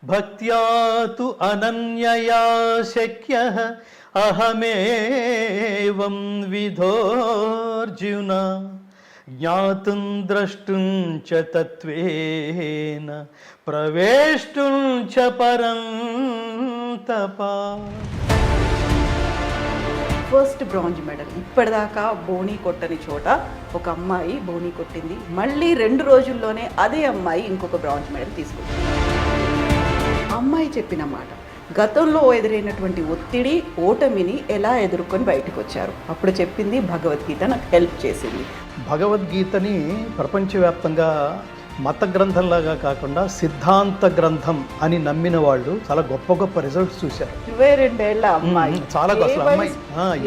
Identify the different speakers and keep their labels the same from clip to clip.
Speaker 1: భక్త్యా తు అనన్యయా శక్యః అహమేవం విధోర్జున జ్ఞాతుం ద్రష్టుం చ తత్వేన ప్రవేష్టుం చ పరం తపా.
Speaker 2: ఫస్ట్ బ్రాంజ్ మెడల్ ఇప్పటిదాకా బోనీ కొట్టని చోట ఒక అమ్మాయి బోనీ కొట్టింది. మళ్ళీ 2 రోజుల్లోనే అదే అమ్మాయి ఇంకొక బ్రాంజ్ మెడల్ తీసుకుంది. అమ్మాయి చెప్పిన మాట, గతంలో ఎదురైనటువంటి ఒత్తిడి ఓటమిని ఎలా ఎదుర్కొని బయటకు వచ్చారు. అప్పుడు చెప్పింది భగవద్గీత నాకు హెల్ప్ చేసింది.
Speaker 1: భగవద్గీతని ప్రపంచవ్యాప్తంగా మత గ్రంథంలాగా కాకుండా సిద్ధాంత గ్రంథం అని నమ్మిన వాళ్ళు చాలా గొప్ప గొప్ప రిజల్ట్స్ చూశారు.
Speaker 2: 22 ఏళ్ల అమ్మాయి
Speaker 1: చాలా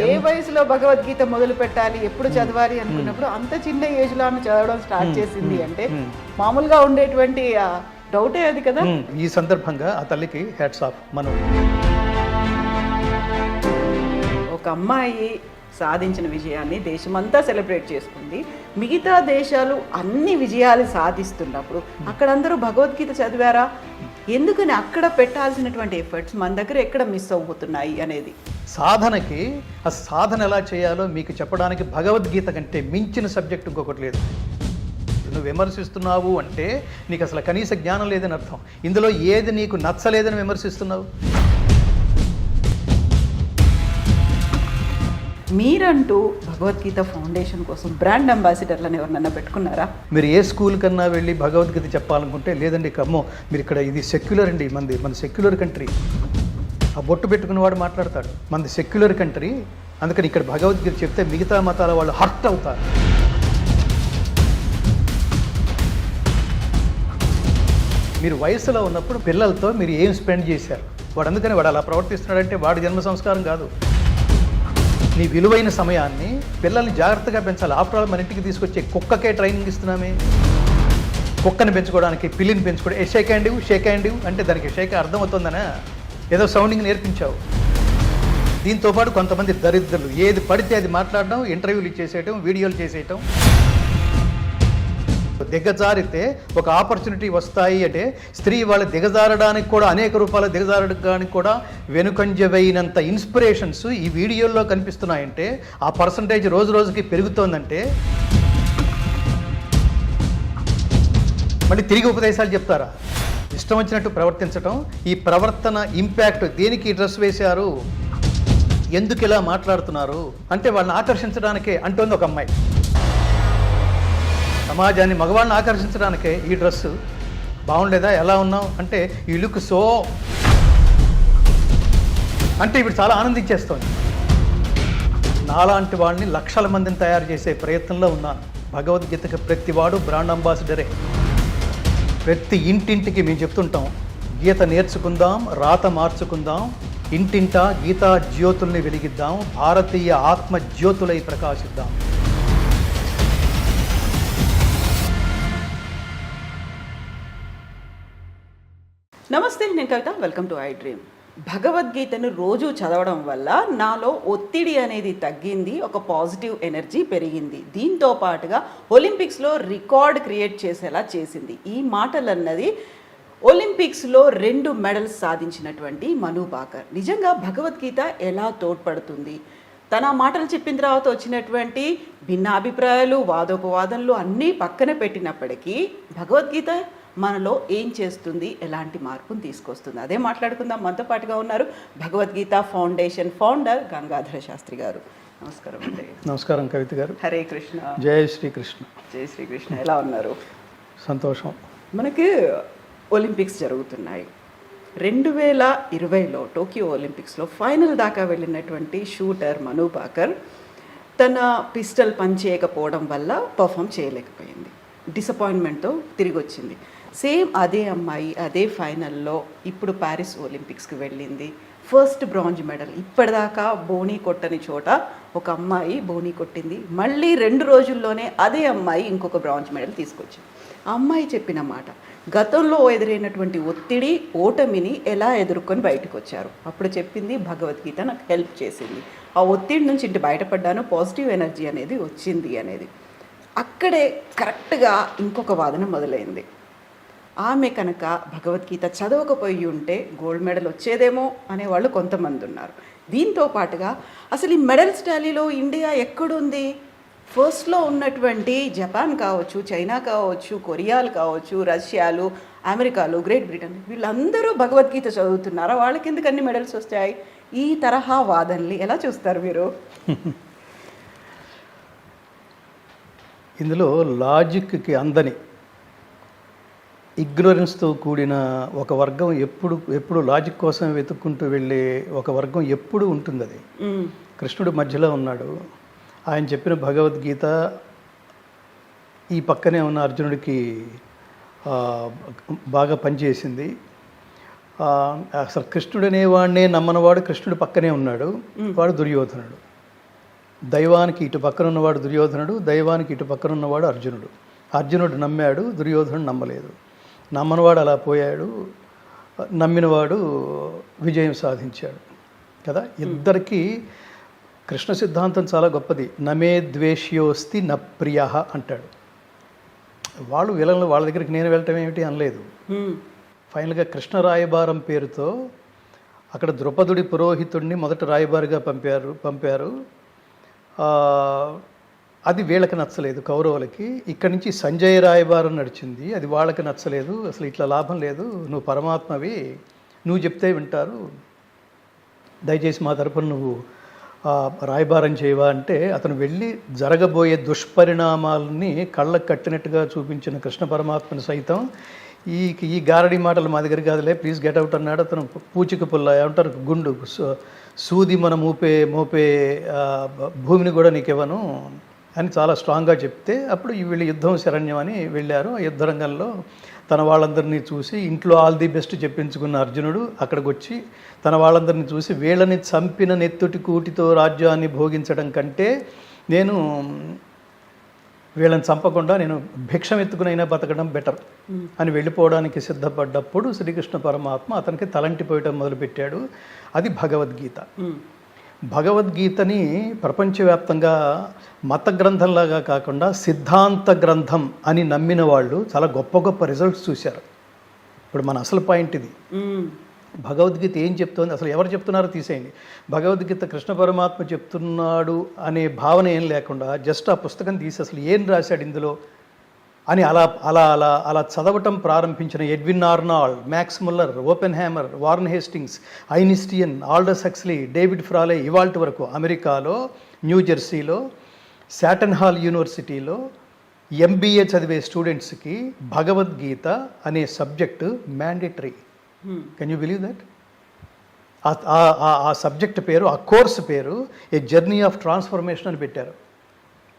Speaker 2: ఏ వయసులో భగవద్గీత మొదలు పెట్టాలి, ఎప్పుడు చదవాలి అనుకున్నప్పుడు అంత చిన్న ఏజ్ లో ఆమె చదవడం స్టార్ట్ చేసింది అంటే మామూలుగా ఉండేటువంటి డౌటే అది కదా.
Speaker 1: ఈ సందర్భంగా ఆ తల్లికి హ్యాట్స్ ఆఫ్. మనం
Speaker 2: ఒక అమ్మాయి సాధించిన విజయాన్ని దేశమంతా సెలబ్రేట్ చేసుకుంది. మిగతా దేశాలు అన్ని విజయాలు సాధిస్తున్నప్పుడు అక్కడ అందరూ భగవద్గీత చదివారా, ఎందుకని అక్కడ పెట్టాల్సినటువంటి ఎఫర్ట్స్ మన దగ్గర ఎక్కడ మిస్ అవుతున్నాయి అనేది.
Speaker 1: సాధనకి ఆ సాధన ఎలా చేయాలో మీకు చెప్పడానికి భగవద్గీత కంటే మించిన సబ్జెక్ట్ ఇంకొకటి లేదు. నువ్వు విమర్శిస్తున్నావు అంటే నీకు అసలు కనీస జ్ఞానం లేదని అర్థం. ఇందులో ఏది నీకు నచ్చలేదని విమర్శిస్తున్నావు?
Speaker 2: మీరంటూ భగవద్గీత ఫౌండేషన్ కోసం బ్రాండ్ అంబాసిడర్లను ఎవరినన్నా పెట్టుకున్నారా?
Speaker 1: మీరు ఏ స్కూల్ కన్నా వెళ్ళి భగవద్గీత చెప్పాలనుకుంటే, లేదండి కమ్మో మీరు ఇక్కడ ఇది సెక్యులర్ అండి, మన సెక్యులర్ కంట్రీ, ఆ బొట్టు పెట్టుకున్నవాడు మాట్లాడతాడు, మనది సెక్యులర్ కంట్రీ, అందుకని ఇక్కడ భగవద్గీత చెప్తే మిగతా మతాల వాళ్ళు హర్ట్ అవుతారు. మీరు వయసులో ఉన్నప్పుడు పిల్లలతో మీరు ఏం స్పెండ్ చేశారు? వాడు అలా ప్రవర్తిస్తున్నాడంటే వాడి జన్మ సంస్కారం కాదు. నీ విలువైన సమయాన్ని పిల్లల్ని జాగ్రత్తగా పెంచాలి. ఆఫ్టర్ ఆల్ మన ఇంటికి తీసుకొచ్చే కుక్కకే ట్రైనింగ్ ఇస్తున్నామే. కుక్కని పెంచుకోవడానికి, పిల్లిని పెంచుకోవడం, షేక్ హ్యాండ్ అంటే దానికి షేక్ అర్థమవుతుందనే ఏదో సౌండింగ్ నేర్పించావు. దీంతోపాటు కొంతమంది దరిద్రులు ఏది పడితే అది మాట్లాడడం, ఇంటర్వ్యూలు చేసేయటం, వీడియోలు చేసేయటం. దిగజారితే ఒక ఆపర్చునిటీ వస్తాయి అంటే స్త్రీ వాళ్ళు దిగజారడానికి కూడా, అనేక రూపాయలు దిగజారడానికి కూడా వెనుకంజవైనంత ఇన్స్పిరేషన్స్ ఈ వీడియోల్లో కనిపిస్తున్నాయంటే ఆ పర్సంటేజ్ రోజు రోజుకి పెరుగుతోందంటే మళ్ళీ తిరిగి ఉపదేశాలు చెప్తారా? ఇష్టం వచ్చినట్టు ప్రవర్తించటం. ఈ ప్రవర్తన ఇంపాక్ట్ దేనికి డ్రెస్ వేశారు, ఎందుకు ఇలా మాట్లాడుతున్నారు అంటే వాళ్ళని ఆకర్షించడానికే అంటోంది ఒక అమ్మాయి. సమాజాన్ని, మగవాళ్ళని ఆకర్షించడానికే ఈ డ్రెస్సు. బాగుండేదా, ఎలా ఉన్నావు అంటే ఈ లుక్ సో అంటే ఇప్పుడు చాలా ఆనందించేస్తోంది. నాలాంటి వాళ్ళని లక్షల మందిని తయారు చేసే ప్రయత్నంలో ఉన్నాను. భగవద్గీతకి ప్రతివాడు బ్రాండ్ అంబాసిడరే. ప్రతి ఇంటింటికి మేము చెప్తుంటాం, గీత నేర్చుకుందాం, రాత మార్చుకుందాం, ఇంటింటా గీతా జ్యోతుల్ని వెలిగిద్దాం, భారతీయ ఆత్మ జ్యోతులై ప్రకాశిద్దాం.
Speaker 2: నమస్తే, నేను Kavitha. Welcome to iDream. భగవద్గీతను రోజు చదవడం వల్ల నాలో ఒత్తిడి అనేది తగ్గింది, ఒక పాజిటివ్ ఎనర్జీ పెరిగింది. దీంతో పాటుగా ఒలింపిక్స్లో రికార్డ్ క్రియేట్ చేసేలా చేసింది. ఈ మాటలన్నది ఒలింపిక్స్లో 2 మెడల్స్ సాధించినటువంటి మను భాకర్. నిజంగా భగవద్గీత ఎలా తోడ్పడుతుంది? తన మాటలు చెప్పిన తర్వాత వచ్చినటువంటి భిన్నాభిప్రాయాలు, వాదోపవాదనలు అన్నీ పక్కన పెట్టినప్పటికీ భగవద్గీత మనలో ఏం చేస్తుంది, ఎలాంటి మార్పును తీసుకొస్తుంది, అదే మాట్లాడుకుందాం. మనతో పాటుగా ఉన్నారు భగవద్గీత ఫౌండేషన్ ఫౌండర్ గంగాధర శాస్త్రి గారు. నమస్కారం అండి.
Speaker 1: నమస్కారం కవిత గారు.
Speaker 2: హరే కృష్ణ.
Speaker 1: జయ శ్రీకృష్ణ.
Speaker 2: జయ శ్రీకృష్ణ. ఎలా ఉన్నారు?
Speaker 1: సంతోషం.
Speaker 2: మనకి ఒలింపిక్స్ జరుగుతున్నాయి. 2020లో టోక్యో ఒలింపిక్స్లో ఫైనల్ దాకా వెళ్ళినటువంటి షూటర్ మను భాకర్ తన పిస్టల్ పనిచేయకపోవడం వల్ల పర్ఫామ్ చేయలేకపోయింది. డిసప్పాయింట్మెంట్తో తిరిగి వచ్చింది. సేమ్ అదే అమ్మాయి అదే ఫైనల్లో ఇప్పుడు ప్యారిస్ ఒలింపిక్స్కి వెళ్ళింది. ఫస్ట్ బ్రాంజ్ మెడల్ ఇప్పటిదాకా బోనీ కొట్టని చోట ఒక అమ్మాయి బోనీ కొట్టింది. మళ్ళీ 2 రోజుల్లోనే అదే అమ్మాయి ఇంకొక బ్రాంజ్ మెడల్ తీసుకొచ్చింది. ఆ అమ్మాయి చెప్పిన మాట, గతంలో ఎదురైనటువంటి ఒత్తిడి ఓటమిని ఎలా ఎదుర్కొని బయటకు వచ్చారు. అప్పుడు చెప్పింది భగవద్గీత నాకు హెల్ప్ చేసింది. ఆ ఒత్తిడి నుంచి ఇంటి బయటపడ్డాను, పాజిటివ్ ఎనర్జీ అనేది వచ్చింది అనేది. అక్కడే కరెక్ట్గా ఇంకొక వాదన మొదలైంది. ఆమె కనుక భగవద్గీత చదవకపోయి ఉంటే గోల్డ్ మెడల్ వచ్చేదేమో అనేవాళ్ళు కొంతమంది ఉన్నారు. దీంతో పాటుగా అసలు ఈ మెడల్స్ టాలీలో ఇండియా ఎక్కడుంది? ఫస్ట్లో ఉన్నటువంటి జపాన్ కావచ్చు, చైనా కావచ్చు, కొరియాలు కావచ్చు, రష్యాలు, అమెరికాలు, గ్రేట్ బ్రిటన్, వీళ్ళందరూ భగవద్గీత చదువుతున్నారా? వాళ్ళకి ఎందుకు అన్ని మెడల్స్ వస్తాయి? ఈ తరహా వాదనలు ఎలా చూస్తారు మీరు?
Speaker 1: ఇందులో లాజిక్కి అందని ఇగ్నోరెన్స్తో కూడిన ఒక వర్గం ఎప్పుడు లాజిక్ కోసం వెతుక్కుంటూ వెళ్ళే ఒక వర్గం ఎప్పుడు ఉంటుంది. అది కృష్ణుడు మధ్యలో ఉన్నాడు. ఆయన చెప్పిన భగవద్గీత ఈ పక్కనే ఉన్న అర్జునుడికి బాగా పనిచేసింది. అసలు కృష్ణుడు అనేవాడినే నమ్మనవాడు కృష్ణుడు పక్కనే ఉన్నాడు, వాడు దుర్యోధనుడు. దైవానికి ఇటు పక్కన ఉన్నవాడు దుర్యోధనుడు, దైవానికి ఇటు పక్కన ఉన్నవాడు అర్జునుడు. అర్జునుడు నమ్మాడు, దుర్యోధనుడు నమ్మలేదు. నమ్మనవాడు అలా పోయాడు, నమ్మినవాడు విజయం సాధించాడు కదా. ఇద్దరికీ కృష్ణ సిద్ధాంతం చాలా గొప్పది. నమే ద్వేష్యోస్తి న ప్రియ అంటాడు. వాళ్ళు విలన్లు, వాళ్ళ దగ్గరికి నేను వెళ్ళటం ఏమిటి అనలేదు. ఫైనల్గా కృష్ణ రాయబారం పేరుతో అక్కడ ద్రౌపదుడి పురోహితుడిని మొదట రాయబారిగా పంపారు. అది వీళ్ళకి నచ్చలేదు కౌరవులకి. ఇక్కడి నుంచి సంజయ్ రాయబారం నడిచింది, అది వాళ్ళకి నచ్చలేదు. అసలు ఇట్లా లాభం లేదు, నువ్వు పరమాత్మవి, నువ్వు చెప్తే వింటారు, దయచేసి మా తరపున నువ్వు రాయబారం చేయవా అంటే అతను వెళ్ళి జరగబోయే దుష్పరిణామాలని కళ్ళకు కట్టినట్టుగా చూపించిన కృష్ణ పరమాత్మను సైతం ఈ గారడి మాటలు మా దగ్గర కాదులే, ప్లీజ్ గెట్ అవుట్ అన్నాడు. అతను పూచిక పుల్ల ఏమంటారు, గుండు సూది మనం మోపే భూమిని కూడా నీకు ఇవ్వను అని చాలా స్ట్రాంగ్గా చెప్తే అప్పుడు వీళ్ళు యుద్ధం శరణ్యం అని వెళ్ళారు. ఆ యుద్ధ రంగంలో తన వాళ్ళందరినీ చూసి ఇంట్లో ఆల్ ది బెస్ట్ చెప్పించుకున్న అర్జునుడు అక్కడికి వచ్చి తన వాళ్ళందరినీ చూసి వీళ్ళని చంపిన నెత్తుటి కూటితో రాజ్యాన్ని భోగించడం కంటే నేను వీళ్ళని చంపకుండా నేను భిక్షం ఎత్తుకునైనా బతకడం బెటర్ అని వెళ్ళిపోవడానికి సిద్ధపడ్డప్పుడు శ్రీకృష్ణ పరమాత్మ అతనికి తలంటిపోయటం మొదలుపెట్టాడు. అది భగవద్గీత. భగవద్గీతని ప్రపంచవ్యాప్తంగా మత గ్రంథంలాగా కాకుండా సిద్ధాంత గ్రంథం అని నమ్మిన వాళ్ళు చాలా గొప్ప గొప్ప రిజల్ట్స్ చూశారు. ఇప్పుడు మన అసలు పాయింట్ ఇది. భగవద్గీత ఏం చెప్తోంది, అసలు ఎవరు చెప్తున్నారో తీసేయండి. భగవద్గీత కృష్ణ పరమాత్మ చెప్తున్నాడు అనే భావన ఏం లేకుండా జస్ట్ ఆ పుస్తకం తీసి అసలు ఏం రాశాడు ఇందులో అని అలా అలా అలా అలా చదవటం ప్రారంభించిన Edwin Arnold, max Muller, open hammer, warn Hastings, Einstein, Aldous Huxley, David ఫ్రాలే, ఇవాల్టి వరకు అమెరికాలో న్యూజెర్సీలో శాటన్ హాల్ యూనివర్సిటీలో ఎంబీఏ చదివే స్టూడెంట్స్కి భగవద్గీత అనే subject mandatory. Can you believe that? ఆ సబ్జెక్ట్ పేరు, ఆ కోర్సు పేరు ఏ జర్నీ ఆఫ్ ట్రాన్స్ఫర్మేషన్ అని పెట్టారు.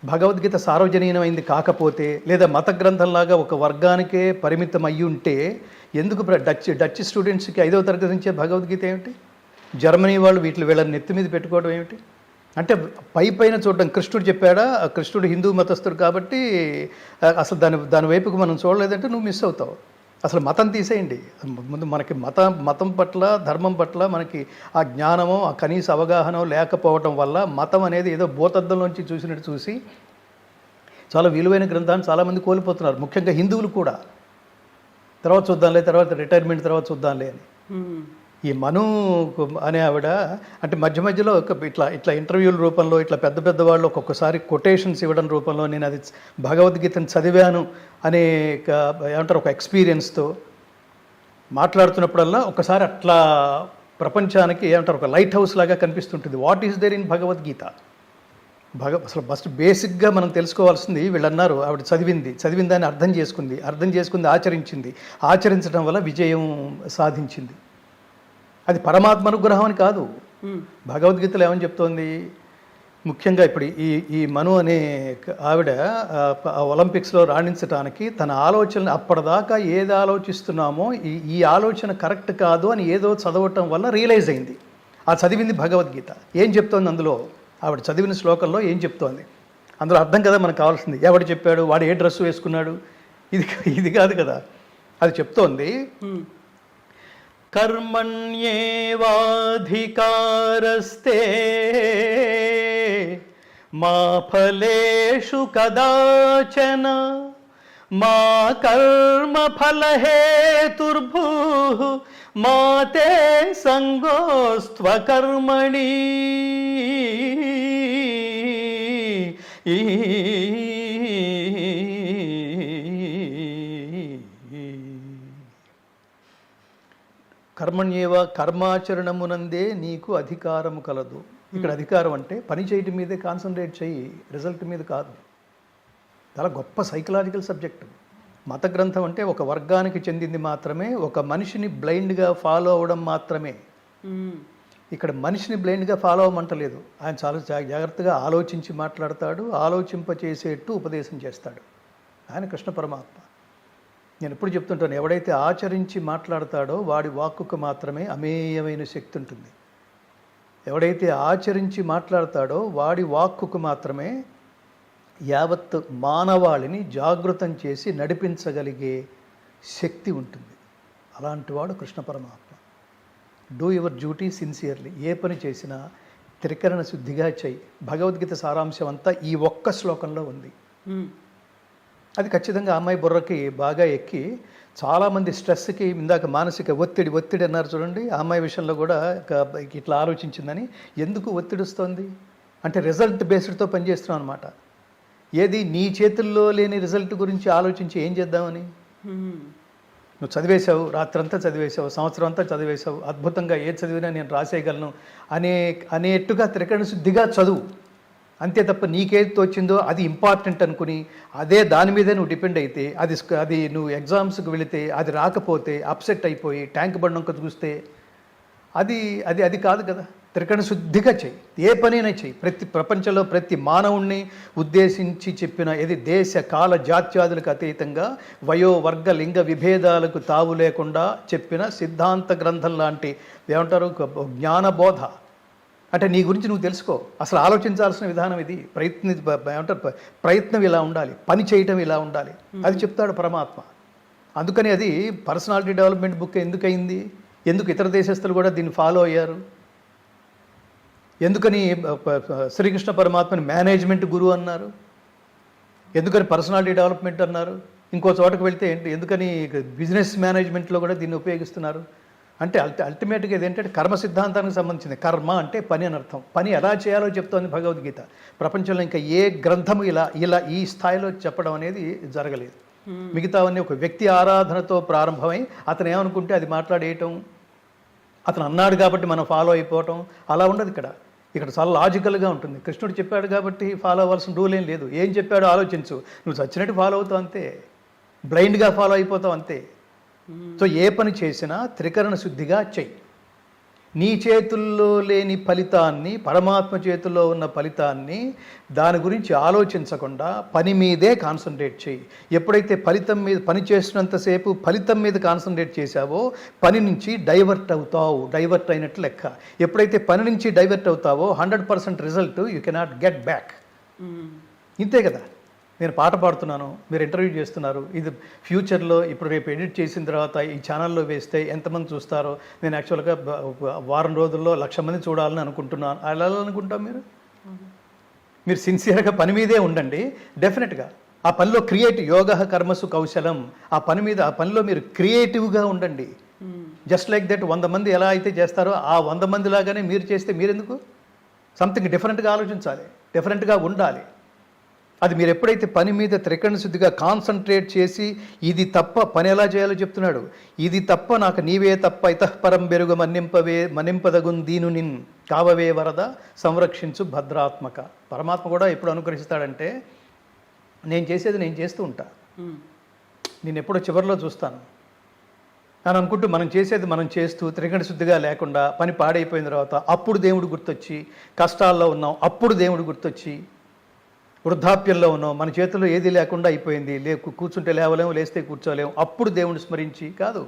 Speaker 1: భగవద్గీత సార్వజనీనమైంది కాకపోతే లేదా మత గ్రంథంలాగా ఒక వర్గానికే పరిమితం అయ్యి ఉంటే ఎందుకు డచ్ స్టూడెంట్స్కి 5వ తరగతి నుంచే భగవద్గీత ఏమిటి? జర్మనీ వాళ్ళు వీళ్ళని నెత్తి మీద పెట్టుకోవడం ఏమిటి? అంటే పైన చూడడం, కృష్ణుడు చెప్పాడా, కృష్ణుడు హిందూ మతస్థుడు కాబట్టి అసలు దాని వైపుకు మనం చూడలేదంటే నువ్వు మిస్ అవుతావు. అసలు మతం తీసేయండి. ముందు మనకి మతం పట్ల, ధర్మం పట్ల మనకి ఆ జ్ఞానమో ఆ కనీస అవగాహన లేకపోవటం వల్ల మతం అనేది ఏదో భూతద్దంలోంచి చూసినట్టు చూసి చాలా విలువైన గ్రంథాన్ని చాలామంది కోల్పోతున్నారు, ముఖ్యంగా హిందువులు కూడా. తర్వాత చూద్దాంలే, తర్వాత రిటైర్మెంట్ తర్వాత చూద్దాంలే అని. ఈ మను అనే ఆవిడ అంటే మధ్యలో ఇట్లా ఇంటర్వ్యూల రూపంలో ఇట్లా పెద్ద వాళ్ళు ఒక్కొక్కసారి కొటేషన్స్ ఇవ్వడం రూపంలో నేను అది భగవద్గీతను చదివాను అనే ఏమంటారు ఒక ఎక్స్పీరియన్స్తో మాట్లాడుతున్నప్పుడల్లా ఒకసారి అట్లా ప్రపంచానికి ఏమంటారు ఒక లైట్ హౌస్ లాగా కనిపిస్తుంటుంది. What is there in Bhagavad Gita? అసలు ఫస్ట్ బేసిక్గా మనం తెలుసుకోవాల్సింది, వీళ్ళు అన్నారు ఆవిడ చదివిందని అర్థం చేసుకుంది, ఆచరించడం వల్ల విజయం సాధించింది. అది పరమాత్మ అనుగ్రహం అని కాదు. భగవద్గీతలో ఏమని చెప్తోంది? ముఖ్యంగా ఇప్పుడు ఈ మను అనే ఆవిడ ఒలింపిక్స్లో రాణించడానికి తన ఆలోచనలు అప్పటిదాకా ఏది ఆలోచిస్తున్నామో ఈ ఆలోచన కరెక్ట్ కాదు అని ఏదో చదవటం వల్ల రియలైజ్ అయింది. ఆ చదివింది భగవద్గీత. ఏం చెప్తోంది అందులో? ఆవిడ చదివిన శ్లోకంలో ఏం చెప్తోంది? అందులో అర్థం కదా మనకు కావాల్సింది. ఎవడు చెప్పాడు, వాడు ఏ డ్రెస్సు వేసుకున్నాడు, ఇది కాదు కదా. అది చెప్తోంది, కర్మణ్యేవాధికారస్తే మా ఫలేషు కదాచన మా కర్మ ఫలహేతుర్భూ మాతే సంగోస్త్వకర్మణి. కర్మణ్యేవ కర్మాచరణమునందే నీకు అధికారము కలదు. ఇక్కడ అధికారం అంటే పని చేయటం మీదే కాన్సన్ట్రేట్ చెయ్యి, రిజల్ట్ మీద కాదు. చాలా గొప్ప సైకలాజికల్ సబ్జెక్టు. మత గ్రంథం అంటే ఒక వర్గానికి చెందింది మాత్రమే, ఒక మనిషిని బ్లైండ్గా ఫాలో అవ్వడం మాత్రమే. ఇక్కడ మనిషిని బ్లైండ్గా ఫాలో అవ్వమంటలేదు. ఆయన చాలా జాగ్రత్తగా ఆలోచించి మాట్లాడతాడు, ఆలోచింపచేసేట్టు ఉపదేశం చేస్తాడు. ఆయన కృష్ణ పరమాత్మ. నేను ఎప్పుడు చెప్తుంటాను, ఎవడైతే ఆచరించి మాట్లాడతాడో వాడి వాక్కుకు మాత్రమే అమేయమైన శక్తి ఉంటుంది. ఎవడైతే ఆచరించి మాట్లాడతాడో వాడి వాక్కుకు మాత్రమే యావత్ మానవాళిని జాగృతం చేసి నడిపించగలిగే శక్తి ఉంటుంది. అలాంటి వాడు కృష్ణ పరమాత్మ. Do your duty sincerely. ఏ పని చేసినా త్రికరణ శుద్ధిగా చెయ్యి. భగవద్గీత సారాంశం అంతా ఈ ఒక్క శ్లోకంలో ఉంది. అది ఖచ్చితంగా అమ్మాయి బుర్రకి బాగా ఎక్కి చాలామంది స్ట్రెస్కి, ఇందాక మానసిక ఒత్తిడి అన్నారు చూడండి, ఆ అమ్మాయి విషయంలో కూడా ఇట్లా ఆలోచించిందని. ఎందుకు ఒత్తిడి వస్తుంది అంటే రిజల్ట్ బేస్డ్తో పనిచేస్తున్నాం అనమాట. ఏది నీ చేతుల్లో లేని రిజల్ట్ గురించి ఆలోచించి ఏం చేద్దామని. నువ్వు చదివేశావు, రాత్రంతా చదివేశావు, సంవత్సరం అంతా చదివేశావు, అద్భుతంగా ఏ చదివినా నేను రాసేయగలను అనేట్టుగా త్రికరణ శుద్ధిగా చదువు. అంతే తప్ప నీకేది తోచిందో అది ఇంపార్టెంట్ అనుకుని అదే దాని మీదే నువ్వు డిపెండ్ అయితే అది నువ్వు ఎగ్జామ్స్కి వెళితే అది రాకపోతే అప్సెట్ అయిపోయి ట్యాంక్ బండంక చూస్తే అది అది అది కాదు కదా. త్రికరణ శుద్ధిగా చెయ్యి, ఏ పనైనా చెయ్యి. ప్రపంచంలో ప్రతి మానవుణ్ణి ఉద్దేశించి చెప్పిన ఏది దేశ కాల జాత్యాదులకు అతీతంగా వయో వర్గ లింగ విభేదాలకు తావు లేకుండా చెప్పిన సిద్ధాంత గ్రంథం లాంటి ఏమంటారు జ్ఞానబోధ. అంటే నీ గురించి నువ్వు తెలుసుకో. అసలు ఆలోచించాల్సిన విధానం ఇది. ప్రయత్నం ఇలా ఉండాలి, పని చేయటం ఇలా ఉండాలి, అది చెప్తాడు పరమాత్మ. అందుకని అది పర్సనాలిటీ డెవలప్మెంట్ బుక్ ఎందుకు అయింది, ఎందుకు ఇతర దేశస్తులు కూడా దీన్ని ఫాలో అయ్యారు, ఎందుకని శ్రీకృష్ణ పరమాత్మని మేనేజ్మెంట్ గురువు అన్నారు, ఎందుకని పర్సనాలిటీ డెవలప్మెంట్ అన్నారు, ఇంకో చోటకు వెళ్తే ఏంటి ఎందుకని బిజినెస్ మేనేజ్మెంట్లో కూడా దీన్ని ఉపయోగిస్తున్నారు అంటే అల్టిమేట్గా ఇదేంటంటే కర్మ సిద్ధాంతానికి సంబంధించింది. కర్మ అంటే పని అని అర్థం. పని ఎలా చేయాలో చెప్తోంది భగవద్గీత. ప్రపంచంలో ఇంకా ఏ గ్రంథము ఇలా ఈ స్థాయిలో చెప్పడం అనేది జరగలేదు. మిగతావన్నీ ఒక వ్యక్తి ఆరాధనతో ప్రారంభమై అతను ఏమనుకుంటే అది మాట్లాడేయటం, అతను అన్నాడు కాబట్టి మనం ఫాలో అయిపోవటం అలా ఉండదు. ఇక్కడ చాలా లాజికల్గా ఉంటుంది. కృష్ణుడు చెప్పాడు కాబట్టి ఫాలో అవ్వాల్సిన రూల్ ఏం లేదు. ఏం చెప్పాడో ఆలోచించు, నువ్వు చచ్చినట్టు ఫాలో అవుతావు అంతే, బ్లైండ్గా ఫాలో అయిపోతావు అంతే. సో ఏ పని చేసినా త్రికరణ శుద్ధిగా చెయ్యి. నీ చేతుల్లో లేని ఫలితాన్ని, పరమాత్మ చేతుల్లో ఉన్న ఫలితాన్ని దాని గురించి ఆలోచించకుండా పని మీదే కాన్సన్ట్రేట్ చెయ్యి. ఎప్పుడైతే ఫలితం మీద పని చేసినంతసేపు ఫలితం మీద కాన్సన్ట్రేట్ చేశావో పని నుంచి డైవర్ట్ అవుతావు. డైవర్ట్ అయినట్లు లెక్క. ఎప్పుడైతే పని నుంచి డైవర్ట్ అవుతావో 100% result you cannot get back. ఇంతే కదా. నేను పాట పాడుతున్నాను, మీరు ఇంటర్వ్యూ చేస్తున్నారు. ఇది ఫ్యూచర్లో ఇప్పుడు రేపు ఎడిట్ చేసిన తర్వాత ఈ ఛానల్లో వేస్తే ఎంతమంది చూస్తారో. నేను యాక్చువల్గా వారం రోజుల్లో 1,00,000 మంది చూడాలని అనుకుంటున్నాను. అలా అనుకుంటాం. మీరు సిన్సియర్గా పని మీదే ఉండండి. డెఫినెట్గా ఆ పనిలో యోగ కర్మసు కౌశలం. ఆ పనిలో మీరు క్రియేటివ్గా ఉండండి. జస్ట్ లైక్ దట్ 100 మంది ఎలా అయితే చేస్తారో ఆ 100 మంది లాగానే మీరు చేస్తే మీరెందుకు? సంథింగ్ డిఫరెంట్గా ఆలోచించాలి, డిఫరెంట్గా ఉండాలి. అది మీరు ఎప్పుడైతే పని మీద త్రికరణ శుద్ధిగా కాన్సన్ట్రేట్ చేసి ఇది తప్ప పని ఎలా చేయాలో చెప్తున్నాడు. ఇది తప్ప నాకు నీవే తప్ప ఇతఃపరం బెరుగు మన్నింపదగున్ దీను నిన్ కావవే వరద సంరక్షించు భద్రాత్మక. పరమాత్మ కూడా ఎప్పుడు అనుగ్రహిస్తాడంటే నేను చేసేది నేను చేస్తూ ఉంటా, నేను ఎప్పుడో చివరిలో చూస్తాను అని అనుకుంటూ మనం చేసేది మనం చేస్తూ త్రికరణ శుద్ధిగా లేకుండా పని పాడైపోయిన తర్వాత అప్పుడు దేవుడు గుర్తొచ్చి, కష్టాల్లో ఉన్నాం అప్పుడు దేవుడు గుర్తొచ్చి, వృద్ధాప్యంలో ఉన్నాం మన చేతిలో ఏది లేకుండా అయిపోయింది, కూర్చుంటే లేవలేము, లేస్తే కూర్చోలేము, అప్పుడు దేవుడిని స్మరించి కాదు.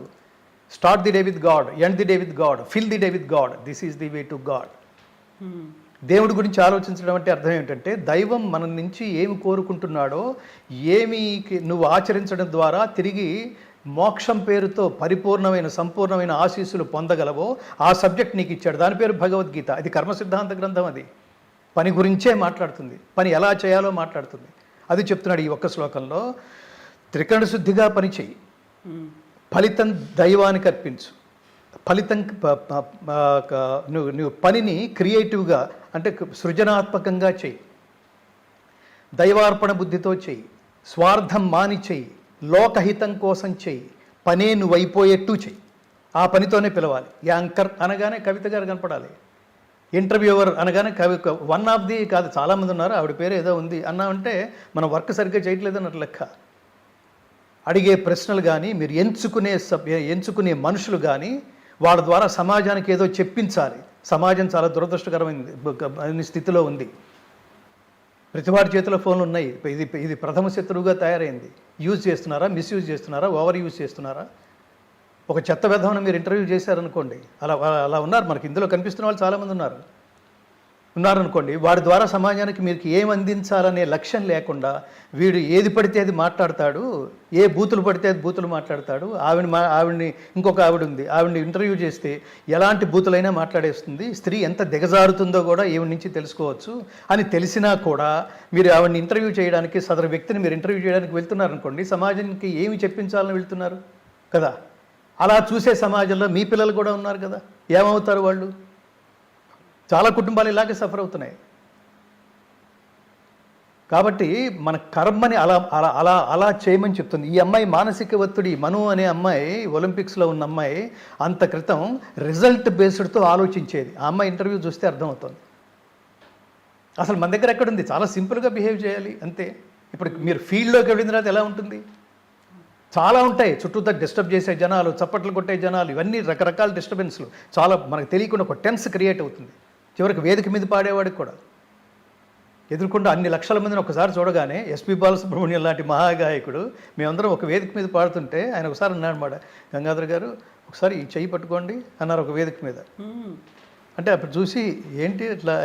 Speaker 1: Start the day with God, end the day with God, fill the day with God. This is the way to God. దేవుడి గురించి ఆలోచించడం అంటే అర్థం ఏంటంటే దైవం మన నుంచి ఏమి కోరుకుంటున్నాడో, ఏమి నువ్వు ఆచరించడం ద్వారా తిరిగి మోక్షం పేరుతో పరిపూర్ణమైన సంపూర్ణమైన ఆశీస్సులు పొందగలవో ఆ సబ్జెక్ట్ నీకు ఇచ్చాడు. దాని పేరు భగవద్గీత. అది కర్మ సిద్ధాంత గ్రంథం. అది పని గురించే మాట్లాడుతుంది, పని ఎలా చేయాలో మాట్లాడుతుంది. అది చెప్తున్నాడు ఈ ఒక్క శ్లోకంలో. త్రికరణ శుద్ధిగా పనిచేయి, ఫలితం దైవానికి అర్పించు. ఫలితం నువ్వు పనిని క్రియేటివ్గా అంటే సృజనాత్మకంగా చెయ్యి, దైవార్పణ బుద్ధితో చెయ్యి, స్వార్థం మాని చెయ్యి, లోకహితం కోసం చెయ్యి, పనే నువ్వు అయిపోయేట్టు చెయ్యి. ఆ పనితోనే పిలవాలి. యాంకర్ అనగానే కవిత గారు కనపడాలి, ఇంటర్వ్యూవర్ అనగానే వన్ ఆఫ్ ది కాదు, చాలామంది ఉన్నారు, ఆవిడ పేరు ఏదో ఉంది అన్నా అంటే మనం వర్క్ సరిగ్గా చేయట్లేదు అన్నట్టు లెక్క. అడిగే ప్రశ్నలు కానీ మీరు ఎంచుకునే మనుషులు కానీ వాళ్ళ ద్వారా సమాజానికి ఏదో చెప్పించాలి. సమాజం చాలా దురదృష్టకరమైన స్థితిలో ఉంది. ప్రతివాడి చేతిలో ఫోన్లు ఉన్నాయి. ఇది ప్రథమ శత్రువుగా తయారైంది. యూజ్ చేస్తున్నారా, మిస్యూజ్ చేస్తున్నారా, ఓవర్ యూజ్ చేస్తున్నారా? ఒక చెత్త విధానం మీరు ఇంటర్వ్యూ చేశారనుకోండి, అలా ఉన్నారు మనకి ఇందులో కనిపిస్తున్న వాళ్ళు చాలామంది ఉన్నారనుకోండి. వాడి ద్వారా సమాజానికి మీరు ఏం అందించాలనే లక్ష్యం లేకుండా వీడు ఏది పడితే అది మాట్లాడతాడు, ఏ బూతులు పడితే అది బూతులు మాట్లాడతాడు. ఆవిడ్ని ఇంకొక ఆవిడ ఉంది, ఆవిడ్ని ఇంటర్వ్యూ చేస్తే ఎలాంటి బూతులైనా మాట్లాడేస్తుంది. స్త్రీ ఎంత దిగజారుతుందో కూడా ఈవిడ నుంచి తెలుసుకోవచ్చు అని తెలిసినా కూడా మీరు ఆవిడ్ని ఇంటర్వ్యూ చేయడానికి, సదరు వ్యక్తిని మీరు ఇంటర్వ్యూ చేయడానికి వెళ్తున్నారనుకోండి, సమాజానికి ఏమి చెప్పించాలని వెళ్తున్నారు కదా. అలా చూసే సమాజంలో మీ పిల్లలు కూడా ఉన్నారు కదా, ఏమవుతారు వాళ్ళు? చాలా కుటుంబాలు ఇలాగే సఫర్ అవుతున్నాయి. కాబట్టి మన కర్మని అలా అలా అలా అలా చేయమని చెప్తుంది. ఈ అమ్మాయి మానసిక ఒత్తిడి, మను అనే అమ్మాయి, ఒలింపిక్స్లో ఉన్న అమ్మాయి, అంత క్రితం రిజల్ట్ బేస్డ్తో ఆలోచించేది. ఆ అమ్మాయి ఇంటర్వ్యూ చూస్తే అర్థమవుతుంది. అసలు మన దగ్గర ఎక్కడుంది? చాలా సింపుల్గా బిహేవ్ చేయాలి అంతే. ఇప్పుడు మీరు ఫీల్డ్లోకి వెళ్ళిన తర్వాత ఎలా ఉంటుంది? చాలా ఉంటాయి చుట్టూతో డిస్టర్బ్ చేసే జనాలు, చప్పట్లు కొట్టే జనాలు, ఇవన్నీ రకరకాల డిస్టర్బెన్స్లు. చాలా మనకు తెలియకుండా ఒక టెన్స్ క్రియేట్ అవుతుంది. చివరికి వేదిక మీద పాడేవాడికి కూడా ఎదుర్కొంటూ అన్ని లక్షల మందిని ఒకసారి చూడగానే ఎస్పి బాలసుబ్రహ్మణ్యం లాంటి మహాగాయకుడు మేమందరం ఒక వేదిక మీద పాడుతుంటే ఆయన ఒకసారి అన్నాడు మాట, గంగాధర్ గారు ఒకసారి ఈ చెయ్యి పట్టుకోండి అన్నారు ఒక వేదిక మీద. అంటే అప్పుడు చూసి ఏంటి ఇట్లా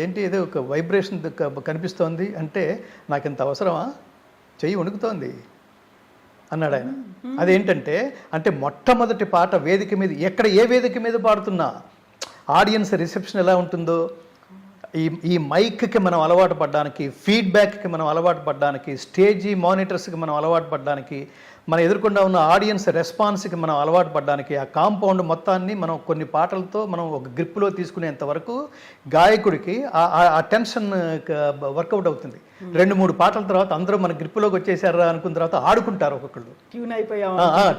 Speaker 1: ఏంటి ఏదో ఒక వైబ్రేషన్ కనిపిస్తోంది అంటే, నాకు ఇంత అవసరమా, చెయ్యి వణుకుతోంది అన్నాడు ఆయన. అదేంటంటే అంటే మొట్టమొదటి పాట వేదిక మీద, ఏ వేదిక మీద పాడుతున్నా ఆడియన్స్ రిసెప్షన్ ఎలా ఉంటుందో, ఈ మైక్కి మనం అలవాటు పడడానికి, ఫీడ్బ్యాక్కి మనం అలవాటు పడడానికి, స్టేజీ మానిటర్స్కి మనం అలవాటు పడడానికి, మన ఎదుర్కొండా ఉన్న ఆడియన్స్ రెస్పాన్స్కి మనం అలవాటు పడడానికి, ఆ కాంపౌండ్ మొత్తాన్ని మనం కొన్ని పాటలతో మనం ఒక గ్రిప్లో తీసుకునేంత వరకు గాయకుడికి ఆ టెన్షన్ వర్కౌట్ అవుతుంది. 2-3 పాటల తర్వాత అందరూ మన గ్రిప్లోకి వచ్చేసారా అనుకున్న తర్వాత ఆడుకుంటారు, ఒక్కొక్కళ్ళు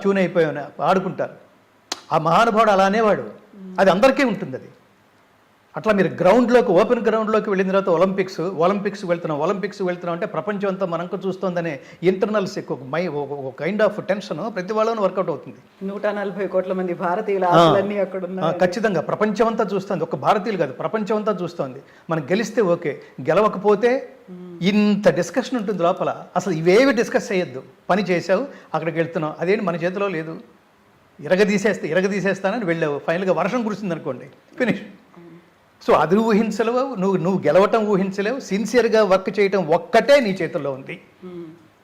Speaker 1: ట్యూన్ అయిపోయాం ఆడుకుంటారు. ఆ మహానుభావుడు అలా అనేవాడు. అది అందరికీ ఉంటుంది. అది అట్లా మీరు గ్రౌండ్లోకి, ఓపెన్ గ్రౌండ్లోకి వెళ్ళిన తర్వాత ఒలింపిక్స్ వెళ్తున్నాం అంటే ప్రపంచం అంతా మనకు చూస్తుందనే ఇంటర్నల్స్ ఒక కైండ్ ఆఫ్ టెన్షన్ ప్రతి వాళ్ళని వర్కౌట్ అవుతుంది.
Speaker 2: 140 కోట్ల మంది భారతీయులు అక్కడ ఉన్నారు.
Speaker 1: ఖచ్చితంగా ప్రపంచం అంతా చూస్తుంది, ఒక భారతీయులు కాదు ప్రపంచం అంతా చూస్తుంది. మనం గెలిస్తే ఓకే, గెలవకపోతే ఇంత డిస్కషన్ ఉంటుంది లోపల. అసలు ఇవేవి డిస్కస్ చేయొద్దు, పని చేసావు అక్కడికి వెళ్తున్నావు, అదేంటి మన చేతిలో లేదు. ఇరగదీసేస్తానని వెళ్ళావు, ఫైనల్గా వర్షం కురిసింది అనుకోండి, ఫినిష్. సో అది ఊహించలేవు, నువ్వు గెలవటం ఊహించలేవు. సిన్సియర్గా వర్క్ చేయటం ఒక్కటే నీ చేతుల్లో ఉంది.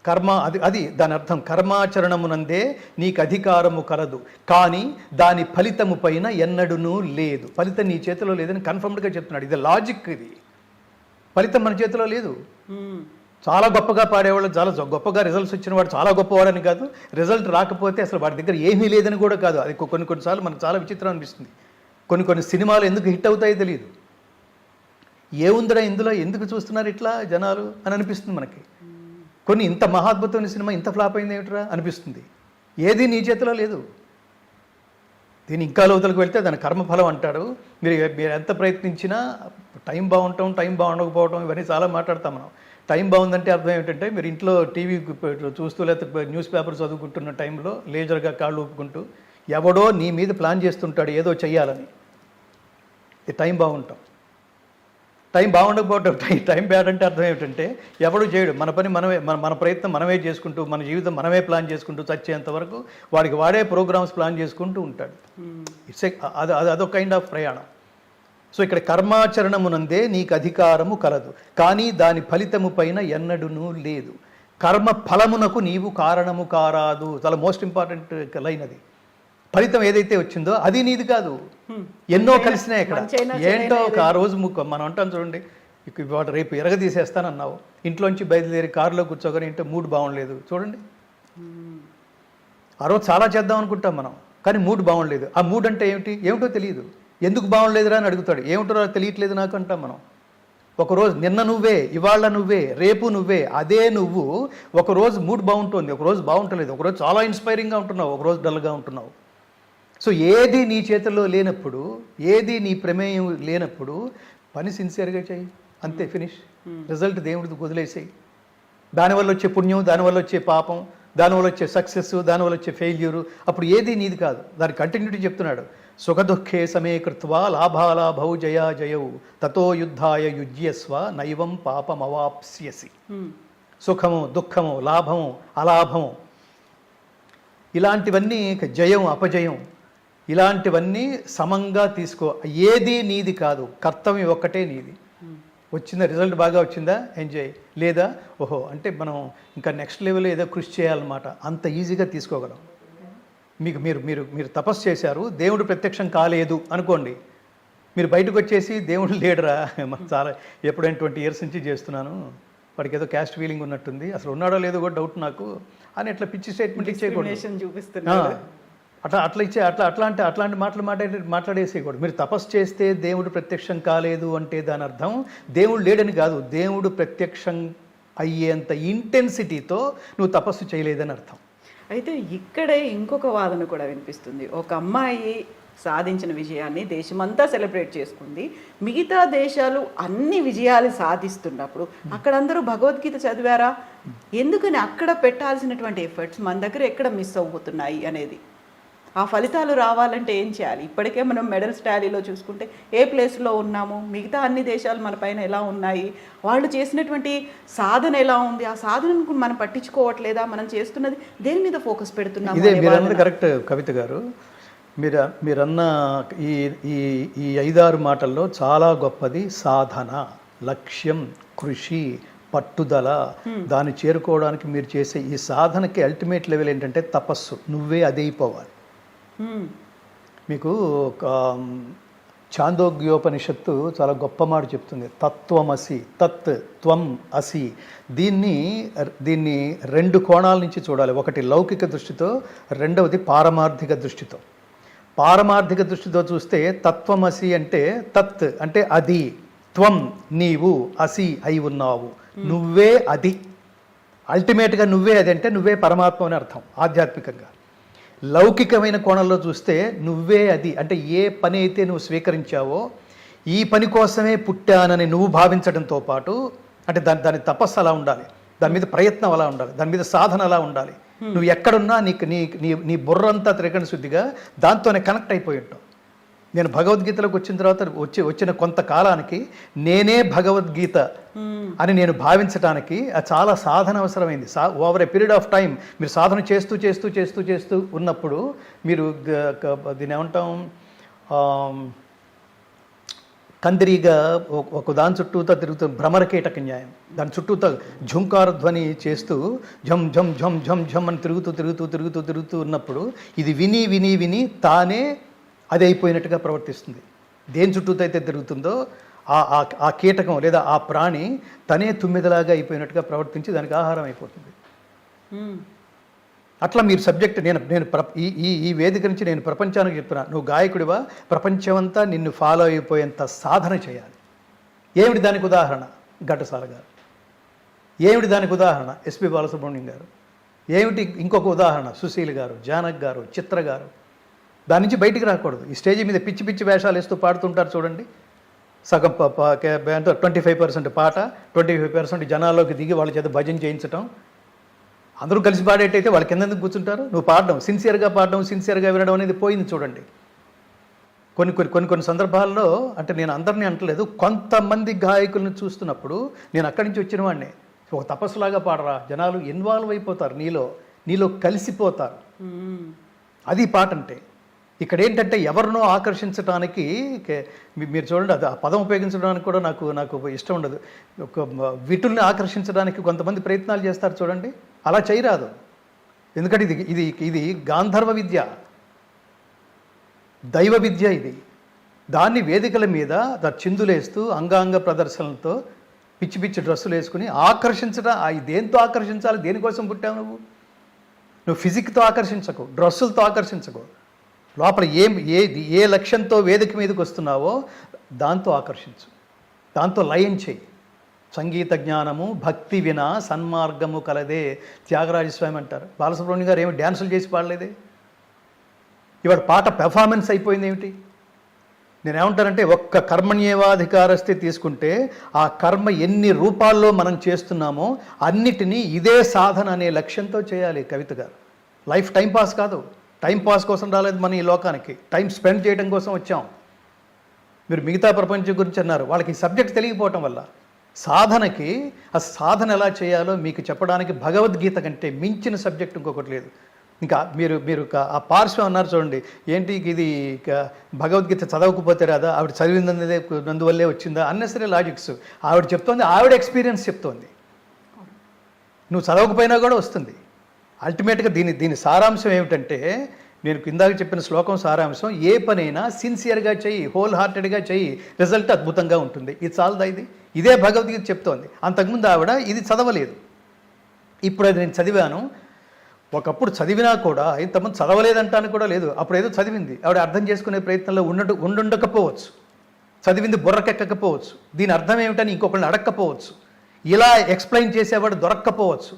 Speaker 1: కర్మ అది దాని అర్థం. కర్మాచరణమునందే నీకు అధికారము కలదు, కానీ దాని ఫలితము పైన ఎన్నడూనూ లేదు. ఫలితం నీ చేతిలో లేదని కన్ఫర్మ్డ్గా చెప్తున్నాడు. ఇది లాజిక్. ఇది ఫలితం మన చేతిలో లేదు. చాలా గొప్పగా పాడేవాళ్ళు, చాలా గొప్పగా రిజల్ట్స్ వచ్చిన వాడు చాలా గొప్పవాడని కాదు, రిజల్ట్ రాకపోతే అసలు వాడి దగ్గర ఏమీ లేదని కూడా కాదు. అది కొన్నిసార్లు మనకు చాలా విచిత్రం అనిపిస్తుంది. కొన్ని సినిమాలు ఎందుకు హిట్ అవుతాయో తెలియదు. ఏముందిరా ఇందులో, ఎందుకు చూస్తున్నారు ఇట్లా జనాలు అని అనిపిస్తుంది మనకి. ఇంత మహాద్భుతమైన సినిమా ఇంత ఫ్లాప్ అయింది ఏమిట్రా అనిపిస్తుంది. ఏది నీ చేతిలో లేదు. దీన్ని ఇంకా లోతులకు వెళ్తే దాని కర్మఫలం అంటాడు. మీరు ఎంత ప్రయత్నించినా టైం బాగుండకపోవడం ఇవన్నీ చాలా మాట్లాడతాం మనం. టైం బాగుందంటే అర్థం ఏమిటంటే, మీరు ఇంట్లో టీవీ చూస్తూ లేకపోతే న్యూస్ పేపర్ చదువుకుంటున్న టైంలో లేజర్గా కాళ్ళు ఊపుకుంటూ ఎవడో నీ మీద ప్లాన్ చేస్తుంటాడు ఏదో చెయ్యాలని. ఇది టైం బాగుంటాం. టైం బాగుండకపోవటం టైం బ్యాడ్ అంటే అర్థం ఏమిటంటే, ఎవడు చేయడు, మన పని మనమే, మన ప్రయత్నం మనమే చేసుకుంటూ, మన జీవితం మనమే ప్లాన్ చేసుకుంటూ చచ్చేంత వరకు వాడికి వాడే ప్రోగ్రామ్స్ ప్లాన్ చేసుకుంటూ ఉంటాడు. అదొక కైండ్ ఆఫ్ ప్రయాణం. సో ఇక్కడ కర్మాచరణమునందే నీకు అధికారము కలదు, కానీ దాని ఫలితము పైన ఎన్నడూనూ లేదు. కర్మ ఫలమునకు నీవు కారణము కారాదు. చాలా మోస్ట్ ఇంపార్టెంట్ లైన్ అది. ఫలితం ఏదైతే వచ్చిందో అది నీది కాదు. ఎన్నో కలిసినాయి ఇక్కడ. ఏంటో ఆ రోజు మనం అంటాం చూడండి, ఇవాళ రేపు ఎరగదీసేస్తానన్నావు, ఇంట్లోంచి బయలుదేరి కారులో కూర్చోగానే ఏంటో మూడ్ బాగుండలేదు చూడండి, ఆ రోజు చాలా చేద్దాం అనుకుంటాం మనం, కానీ మూడ్ బాగుండలేదు. ఆ మూడ్ అంటే ఏమిటో తెలియదు. ఎందుకు బాగుండలేదురా అని అడుగుతాడు. ఏమిటో తెలియట్లేదు నాకు అంటాం మనం. ఒకరోజు నిన్న నువ్వే, ఇవాళ నువ్వే, రేపు నువ్వే, అదే నువ్వు. ఒకరోజు మూడ్ బాగుంటుంది, ఒకరోజు బాగుంటలేదు, ఒకరోజు చాలా ఇన్స్పైరింగ్గా ఉంటున్నావు, ఒకరోజు డల్గా ఉంటున్నావు. సో ఏది నీ చేతుల్లో లేనప్పుడు, ఏది నీ ప్రమేయం లేనప్పుడు పని సిన్సియర్గా చేయి, అంతే, ఫినిష్. రిజల్ట్ దేవుడికి వదిలేసేయి. దానివల్ల వచ్చే పుణ్యం, దానివల్ల వచ్చే పాపం, దానివల్ల వచ్చే సక్సెస్, దానివల్ల వచ్చే ఫెయిల్యూరు, అప్పుడు ఏది నీది కాదు. దాని కంటిన్యూటీ చెప్తున్నాడు. సుఖదుఃఖే సమే కృత్వా లాభాలాభౌ జయా జయౌ తతో యుద్ధాయ యుజ్యస్వ నైవం పాపమవాప్స్యసి. సుఖము, దుఃఖము, లాభము, అలాభము, ఇలాంటివన్నీ, జయం, అపజయం, ఇలాంటివన్నీ సమంగా తీసుకో. ఏది నీది కాదు, కర్తవ్యం ఒక్కటే నీది. వచ్చిందా, రిజల్ట్ బాగా వచ్చిందా, ఎంజాయ్. లేదా ఓహో అంటే మనం ఇంకా నెక్స్ట్ లెవెల్లో ఏదో కృషి చేయాలన్నమాట, అంత ఈజీగా తీసుకోగలం. మీకు మీరు మీరు మీరు తపస్సు చేశారు, దేవుడు ప్రత్యక్షం కాలేదు అనుకోండి, మీరు బయటకు వచ్చేసి దేవుడు లేడరా, చాలా ఎప్పుడైనా 20 years నుంచి చేస్తున్నాను, వాడికి ఏదో క్యాస్ట్ ఫీలింగ్ ఉన్నట్టుంది, అసలు ఉన్నాడో లేదో కూడా డౌట్ నాకు అని అట్లా పిచ్చి స్టేట్మెంట్ ఇచ్చేయకూడదు.
Speaker 2: చూపిస్తున్నారు
Speaker 1: అట్లాంటి మాట్లాడేసేయకూడదు. మీరు తపస్సు చేస్తే దేవుడు ప్రత్యక్షం కాలేదు అంటే దాని అర్థం దేవుడు లేడని కాదు, దేవుడు ప్రత్యక్షం అయ్యేంత ఇంటెన్సిటీతో నువ్వు తపస్సు చేయలేదని అర్థం.
Speaker 2: అయితే ఇక్కడే ఇంకొక వాదన కూడా వినిపిస్తుంది. ఒక అమ్మాయి సాధించిన విజయాన్ని దేశమంతా సెలబ్రేట్ చేసుకుంది, మిగతా దేశాలు అన్ని విజయాలు సాధిస్తున్నప్పుడు అక్కడ అందరూ భగవద్గీత చదివారా, ఎందుకని అక్కడ పెట్టాల్సినటువంటి ఎఫర్ట్స్ మన దగ్గర ఎక్కడ మిస్ అవుతున్నాయి అనేది, ఆ ఫలితాలు రావాలంటే ఏం చేయాలి? ఇప్పటికే మనం మెడల్స్ టాలీలో చూసుకుంటే ఏ ప్లేస్లో ఉన్నాము, మిగతా అన్ని దేశాలు మన పైన ఎలా ఉన్నాయి, వాళ్ళు చేసినటువంటి సాధన ఎలా ఉంది, ఆ సాధనను మనం పట్టించుకోవట్లేదా, మనం చేస్తున్నది దేని మీద ఫోకస్ పెడుతున్నాము?
Speaker 1: ఇదే మీరు అన్నది కరెక్ట్ కవిత గారు. మీరన్న ఈ 5-6 మాటల్లో చాలా గొప్పది సాధన, లక్ష్యం, కృషి, పట్టుదల. దాన్ని చేరుకోవడానికి మీరు చేసే ఈ సాధనకి అల్టిమేట్ లెవెల్ ఏంటంటే తపస్సు. నువ్వే అదైపోవాలి. మీకు ఛాందోగ్యోపనిషత్తు చాలా గొప్ప మాట చెప్తుంది, తత్వమసి, తత్ త్వం అసి. దీన్ని 2 కోణాల నుంచి చూడాలి. ఒకటి లౌకిక దృష్టితో, రెండవది పారమార్థిక దృష్టితో. పారమార్థిక దృష్టితో చూస్తే తత్వమసి అంటే తత్ అంటే అది, త్వం నీవు, అసి అయి ఉన్నావు, నువ్వే అది. అల్టిమేట్గా నువ్వే అది అంటే నువ్వే పరమాత్మ అని అర్థం ఆధ్యాత్మికంగా. లౌకికమైన కోణంలో చూస్తే నువ్వే అది అంటే ఏ పని అయితే నువ్వు స్వీకరించావో ఈ పని కోసమే పుట్టానని నువ్వు భావించడంతో పాటు, అంటే దాని తపస్సు అలా ఉండాలి, దాని మీద ప్రయత్నం అలా ఉండాలి, దాని మీద సాధన అలా ఉండాలి. నువ్వు ఎక్కడున్నా నీ బుర్రంతా త్రికరణ శుద్ధిగా దాంతోనే కనెక్ట్ అయిపోయి ఉంటావు. నేను భగవద్గీతలోకి వచ్చిన తర్వాత వచ్చిన కొంతకాలానికి నేనే భగవద్గీత అని నేను భావించడానికి చాలా సాధన అవసరమైంది. Over a period of time మీరు సాధన చేస్తూ ఉన్నప్పుడు మీరు దీన్ని ఏమంటాం, కందిరీగా ఒక దాని చుట్టూతో తిరుగుతూ భ్రమరకీటక న్యాయం, దాని చుట్టూతో ఝుంకార ధ్వని చేస్తూ ఝం ఝం ఝం ఝం ఝం అని తిరుగుతూ ఉన్నప్పుడు ఇది విని తానే అది అయిపోయినట్టుగా ప్రవర్తిస్తుంది. దేని చుట్టూతో అయితే తిరుగుతుందో ఆ కీటకం లేదా ఆ ప్రాణి తనే తుమ్మిదలాగా అయిపోయినట్టుగా ప్రవర్తించి దానికి ఆహారం అయిపోతుంది. అట్లా మీరు సబ్జెక్ట్ నేను ఈ వేదిక నుంచి నేను ప్రపంచానికి చెప్తున్నా, నువ్వు గాయకుడివా, ప్రపంచమంతా నిన్ను ఫాలో అయిపోయేంత సాధన చేయాలి. ఏమిటి దానికి ఉదాహరణ? ఘంటసాల గారు. ఏమిటి దానికి ఉదాహరణ? ఎస్పి బాలసుబ్రహ్మణ్యం గారు. ఏమిటి ఇంకొక ఉదాహరణ? సుశీల్ గారు, జానక్ గారు, చిత్ర గారు. దాని నుంచి బయటికి రాకూడదు. ఈ స్టేజ్ మీద పిచ్చి వేషాలు వేస్తూ పాడుతుంటారు చూడండి. సగం 25% పాట, 25% జనాల్లోకి దిగి వాళ్ళ చేత భజన చేయించటం. అందరూ కలిసి పాడేటైతే వాళ్ళ కింద ఎందుకు కూర్చుంటారు? నువ్వు పాడడం, సిన్సియర్గా పాడడం, సిన్సియర్గా వినడం అనేది పోయింది చూడండి. కొన్ని సందర్భాల్లో, అంటే నేను అందరినీ అంటలేదు, కొంతమంది గాయకులను చూస్తున్నప్పుడు నేను అక్కడి నుంచి వచ్చిన వాడిని, ఒక తపస్సులాగా పాడరా, జనాలు ఇన్వాల్వ్ అయిపోతారు, నీలో కలిసిపోతారు. అది పాట అంటే. ఇక్కడ ఏంటంటే ఎవరినో ఆకర్షించడానికి, మీరు చూడండి, అది ఆ పదం ఉపయోగించడానికి కూడా నాకు ఇష్టం ఉండదు. ఒక విటుల్ని ఆకర్షించడానికి కొంతమంది ప్రయత్నాలు చేస్తారు చూడండి, అలా చేయరాదు. ఎందుకంటే ఇది గాంధర్వ విద్య, దైవ విద్య. ఇది దాన్ని వేదికల మీద చిందులేస్తూ అంగాంగ ప్రదర్శనలతో పిచ్చి డ్రెస్సులు వేసుకుని ఆకర్షించడం. దేంతో ఆకర్షించాలి? దేనికోసం పుట్టావు నువ్వు? నువ్వు ఫిజిక్తో ఆకర్షించకు, డ్రెస్సులతో ఆకర్షించకు. లోపల ఏ లక్ష్యంతో వేదిక మీదకి వస్తున్నావో దాంతో ఆకర్షించు, దాంతో లయం చేయి. సంగీత జ్ఞానము భక్తి వినా సన్మార్గము కలదే త్యాగరాజస్వామి అంటారు. బాలసుబ్రహ్మణ్యం గారు ఏమి డ్యాన్సులు చేసి పాడలేదే? ఇవాడు పాట పెర్ఫార్మెన్స్ అయిపోయింది ఏమిటి? నేనేమంటానంటే ఒక్క కర్మణ్యేవాధికారస్తే తీసుకుంటే ఆ కర్మ ఎన్ని రూపాల్లో మనం చేస్తున్నామో అన్నిటినీ ఇదే సాధన అనే లక్ష్యంతో చేయాలి. కవిత గారు లైఫ్ టైంపాస్ కాదు. టైంపాస్ కోసం రాలేదు మన ఈ లోకానికి, టైం స్పెండ్ చేయడం కోసం వచ్చాం. మీరు మిగతా ప్రపంచం గురించి అన్నారు, వాళ్ళకి ఈ సబ్జెక్ట్ తెలియకపోవటం వల్ల. సాధనకి ఆ సాధన ఎలా చేయాలో మీకు చెప్పడానికి భగవద్గీత కంటే మించిన సబ్జెక్ట్ ఇంకొకటి లేదు. ఇంకా మీరు ఆ పార్శ్వం అన్నారు చూడండి, ఏంటి ఇది భగవద్గీత చదవకపోతే రాదా, ఆవిడ చదివిందనేదే నందువల్లే వచ్చిందా, అన్నెసరీ లాజిక్స్. ఆవిడ చెప్తోంది, ఆవిడ ఎక్స్పీరియన్స్ చెప్తోంది. నువ్వు చదవకపోయినా కూడా వస్తుంది. అల్టిమేట్గా దీని సారాంశం ఏమిటంటే, నేను కిందాక చెప్పిన శ్లోకం సారాంశం, ఏ పనైనా సిన్సియర్గా చెయ్యి, హోల్ హార్టెడ్గా చెయ్యి, రిజల్ట్ అద్భుతంగా ఉంటుంది. ఇది చాలదా? ఇదే భగవద్గీత చెప్తోంది. అంతకుముందు ఆవిడ ఇది చదవలేదు, ఇప్పుడు అది నేను చదివాను. ఒకప్పుడు చదివినా కూడా ఇంతమంది చదవలేదంటాను కూడా లేదు, అప్పుడు ఏదో చదివింది. ఆవిడ అర్థం చేసుకునే ప్రయత్నంలో ఉండుండకపోవచ్చు, చదివింది బుర్రకెక్కకపోవచ్చు, దీని అర్థం ఏమిటని ఇంకొకరిని అడగకపోవచ్చు, ఇలా ఎక్స్ప్లెయిన్ చేసేవాడు దొరక్కపోవచ్చు,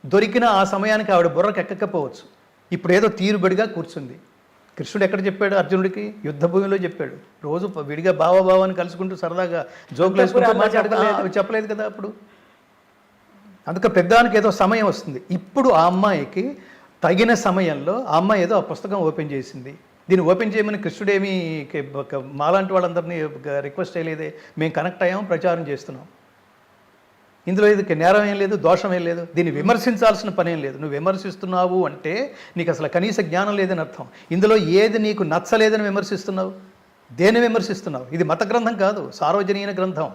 Speaker 1: దొరికిన ఆ సమయానికి ఆవిడ బుర్రకెక్కకపోవచ్చు. ఇప్పుడు ఏదో తీరుబడిగా కూర్చుంది. కృష్ణుడు ఎక్కడ చెప్పాడు అర్జునుడికి? యుద్ధ భూమిలో చెప్పాడు. రోజు విడిగా బావని కలుసుకుంటూ సరదాగా జోకులు వేసుకుంటూ మాట్లాడగలేదు, చెప్పలేదు కదా అప్పుడు. అందుకే పెద్దానికి ఏదో సమయం వస్తుంది. ఇప్పుడు ఆ అమ్మాయికి తగిన సమయంలో ఆ అమ్మాయి ఏదో ఆ పుస్తకం ఓపెన్ చేసింది. దీన్ని ఓపెన్ చేయమని కృష్ణుడేమీ మాలాంటి వాళ్ళందరినీ రిక్వెస్ట్ చేయలేదే. మేము కనెక్ట్ అయ్యాము, ప్రచారం చేస్తున్నాం. ఇందులో ఇది నేరం ఏం లేదు, దోషం ఏం లేదు, దీన్ని విమర్శించాల్సిన పనేం లేదు. నువ్వు విమర్శిస్తున్నావు అంటే నీకు అసలు కనీస జ్ఞానం లేదని అర్థం. ఇందులో ఏది నీకు నచ్చలేదని విమర్శిస్తున్నావు? దేన్ని విమర్శిస్తున్నావు? ఇది మత గ్రంథం కాదు, సార్వజనీన గ్రంథం.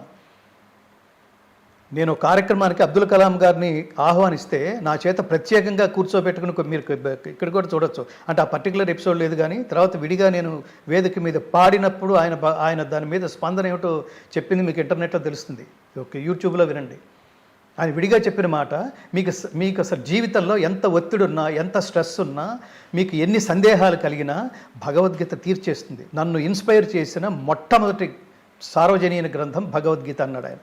Speaker 1: నేను కార్యక్రమానికి అబ్దుల్ కలాం గారిని ఆహ్వానిస్తే నా చేత ప్రత్యేకంగా కూర్చోబెట్టుకుని, మీరు ఇక్కడ కూడా చూడొచ్చు, అంటే ఆ పర్టికులర్ ఎపిసోడ్ లేదు కానీ తర్వాత విడిగా నేను వేదిక మీద పాడినప్పుడు ఆయన దాని మీద స్పందన ఏమిటో చెప్పింది మీకు ఇంటర్నెట్లో తెలుస్తుంది, ఓకే, యూట్యూబ్లో వినండి. ఆయన విడిగా చెప్పిన మాట, మీకు అసలు జీవితంలో ఎంత ఒత్తిడి ఉన్నా, ఎంత స్ట్రెస్ ఉన్నా, మీకు ఎన్ని సందేహాలు కలిగినా భగవద్గీత తీర్చేస్తుంది. నన్ను ఇన్స్పైర్ చేసిన మొట్టమొదటి సార్వజనీన గ్రంథం భగవద్గీత అన్నాడు ఆయన.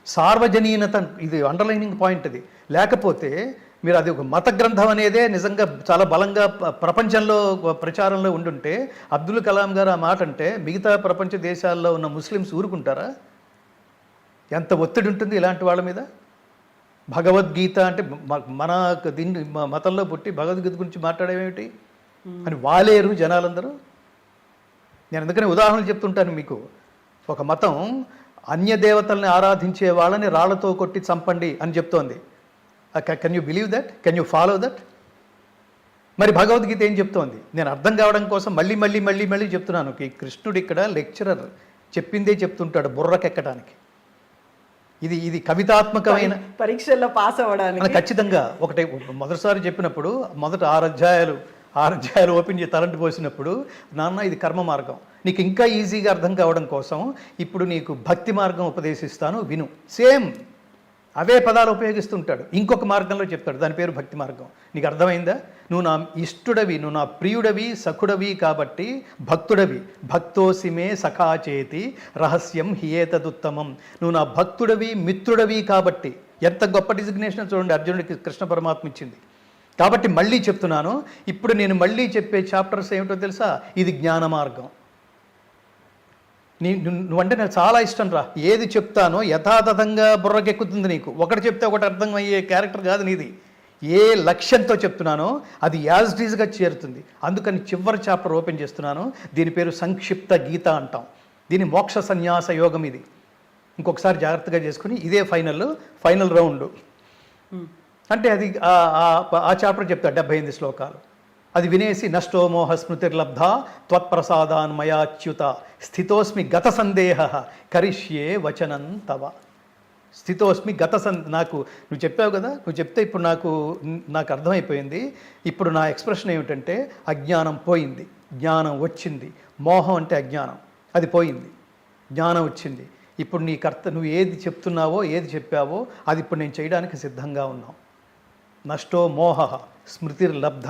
Speaker 1: సార్వజనీనత, ఇది అండర్లైనింగ్ పాయింట్. అది లేకపోతే మీరు అది ఒక మత గ్రంథం అనేదే నిజంగా చాలా బలంగా ప్రపంచంలో ప్రచారంలో ఉండుంటే, అబ్దుల్ కలాం గారు ఆ మాట అంటే మిగతా ప్రపంచ దేశాల్లో ఉన్న ముస్లిమ్స్ ఊరుకుంటారా? ఎంత ఒత్తిడి ఉంటుంది ఇలాంటి వాళ్ళ మీద. భగవద్గీత అంటే మన దీన్ని మతంలో పుట్టి భగవద్గీత గురించి మాట్లాడేమేమిటి అని వాలేరు జనాలందరూ. నేను అందుకని ఉదాహరణలు చెప్తుంటాను మీకు. ఒక మతం అన్య దేవతల్ని ఆరాధించే వాళ్ళని రాళ్లతో కొట్టి చంపండి అని చెప్తోంది. Can you believe that? Can you follow that? మరి భగవద్గీత ఏం చెప్తోంది? నేను అర్థం కావడం కోసం మళ్ళీ మళ్ళీ మళ్ళీ మళ్ళీ చెప్తున్నాను. కృష్ణుడు ఇక్కడ లెక్చరర్, చెప్పిందే చెప్తుంటాడు బుర్రకెక్కడానికి. ఇది కవితాత్మకమైన
Speaker 2: పరీక్షల్లో పాస్ అవ్వడానికి
Speaker 1: ఖచ్చితంగా. ఒకటే మొదటిసారి చెప్పినప్పుడు మొదట 6 అధ్యాయాలు ఓపెన్ చేసి తలంటి పోసినప్పుడు, నాన్న ఇది కర్మ మార్గం, నీకు ఇంకా ఈజీగా అర్థం కావడం కోసం ఇప్పుడు నీకు భక్తి మార్గం ఉపదేశిస్తాను విను. సేమ్ అవే పదాలు ఉపయోగిస్తుంటాడు. ఇంకొక మార్గంలో చెప్తాడు, దాని పేరు భక్తి మార్గం. నీకు అర్థమైందా? నువ్వు నా ఇష్టుడవి, నువ్వు నా ప్రియుడవి, సఖుడవి కాబట్టి భక్తుడవి. భక్తోసిమే సఖాచేతి రహస్యం హియేతదుత్తమం. నువ్వు నా భక్తుడవి, మిత్రుడవి కాబట్టి. ఎంత గొప్ప డిజిగ్నేషన్ చూడండి అర్జునుడికి కృష్ణ పరమాత్మ ఇచ్చింది. కాబట్టి మళ్ళీ చెప్తున్నాను, ఇప్పుడు నేను మళ్ళీ చెప్పే చాప్టర్స్ ఏమిటో తెలుసా? ఇది జ్ఞాన మార్గం. నువ్వంటే నాకు చాలా ఇష్టం రా. ఏది చెప్తానో యథాతథంగా బుర్రకెక్కుతుంది నీకు. ఒకటి చెప్తే ఒకటి అర్థం అయ్యే క్యారెక్టర్ కాదు నీది. ఏ లక్ష్యంతో చెప్తున్నానో అది యాజ్ ఇట్ ఈజ్గా చేరుతుంది. అందుకని చివరి చాప్టర్ ఓపెన్ చేస్తున్నాను. దీని పేరు సంక్షిప్త గీత అంటాం. దీని మోక్ష సన్యాస యోగం. ఇది ఇంకొకసారి జాగ్రత్తగా చేసుకుని ఇదే ఫైనల్ రౌండ్. అంటే అది ఆ చాప్టర్ చెప్తాడు 78 శ్లోకాలు. అది వినేసి నష్టో మోహ స్మృతిర్లబ్ధ త్వత్ప్రసాదాన్మయాచ్యుత స్థితోస్మి గత సందేహ కరిష్యే వచనం తవ. స్థితోస్మి నాకు నువ్వు చెప్పావు కదా, నువ్వు చెప్తే ఇప్పుడు నాకు అర్థమైపోయింది. ఇప్పుడు నా ఎక్స్ప్రెషన్ ఏమిటంటే అజ్ఞానం పోయింది, జ్ఞానం వచ్చింది. మోహం అంటే అజ్ఞానం, అది పోయింది, జ్ఞానం వచ్చింది. ఇప్పుడు నువ్వు ఏది చెప్తున్నావో, ఏది చెప్పావో అది ఇప్పుడు నేను చేయడానికి సిద్ధంగా ఉన్నావు. నష్టో మోహ స్మృతిర్లబ్ధ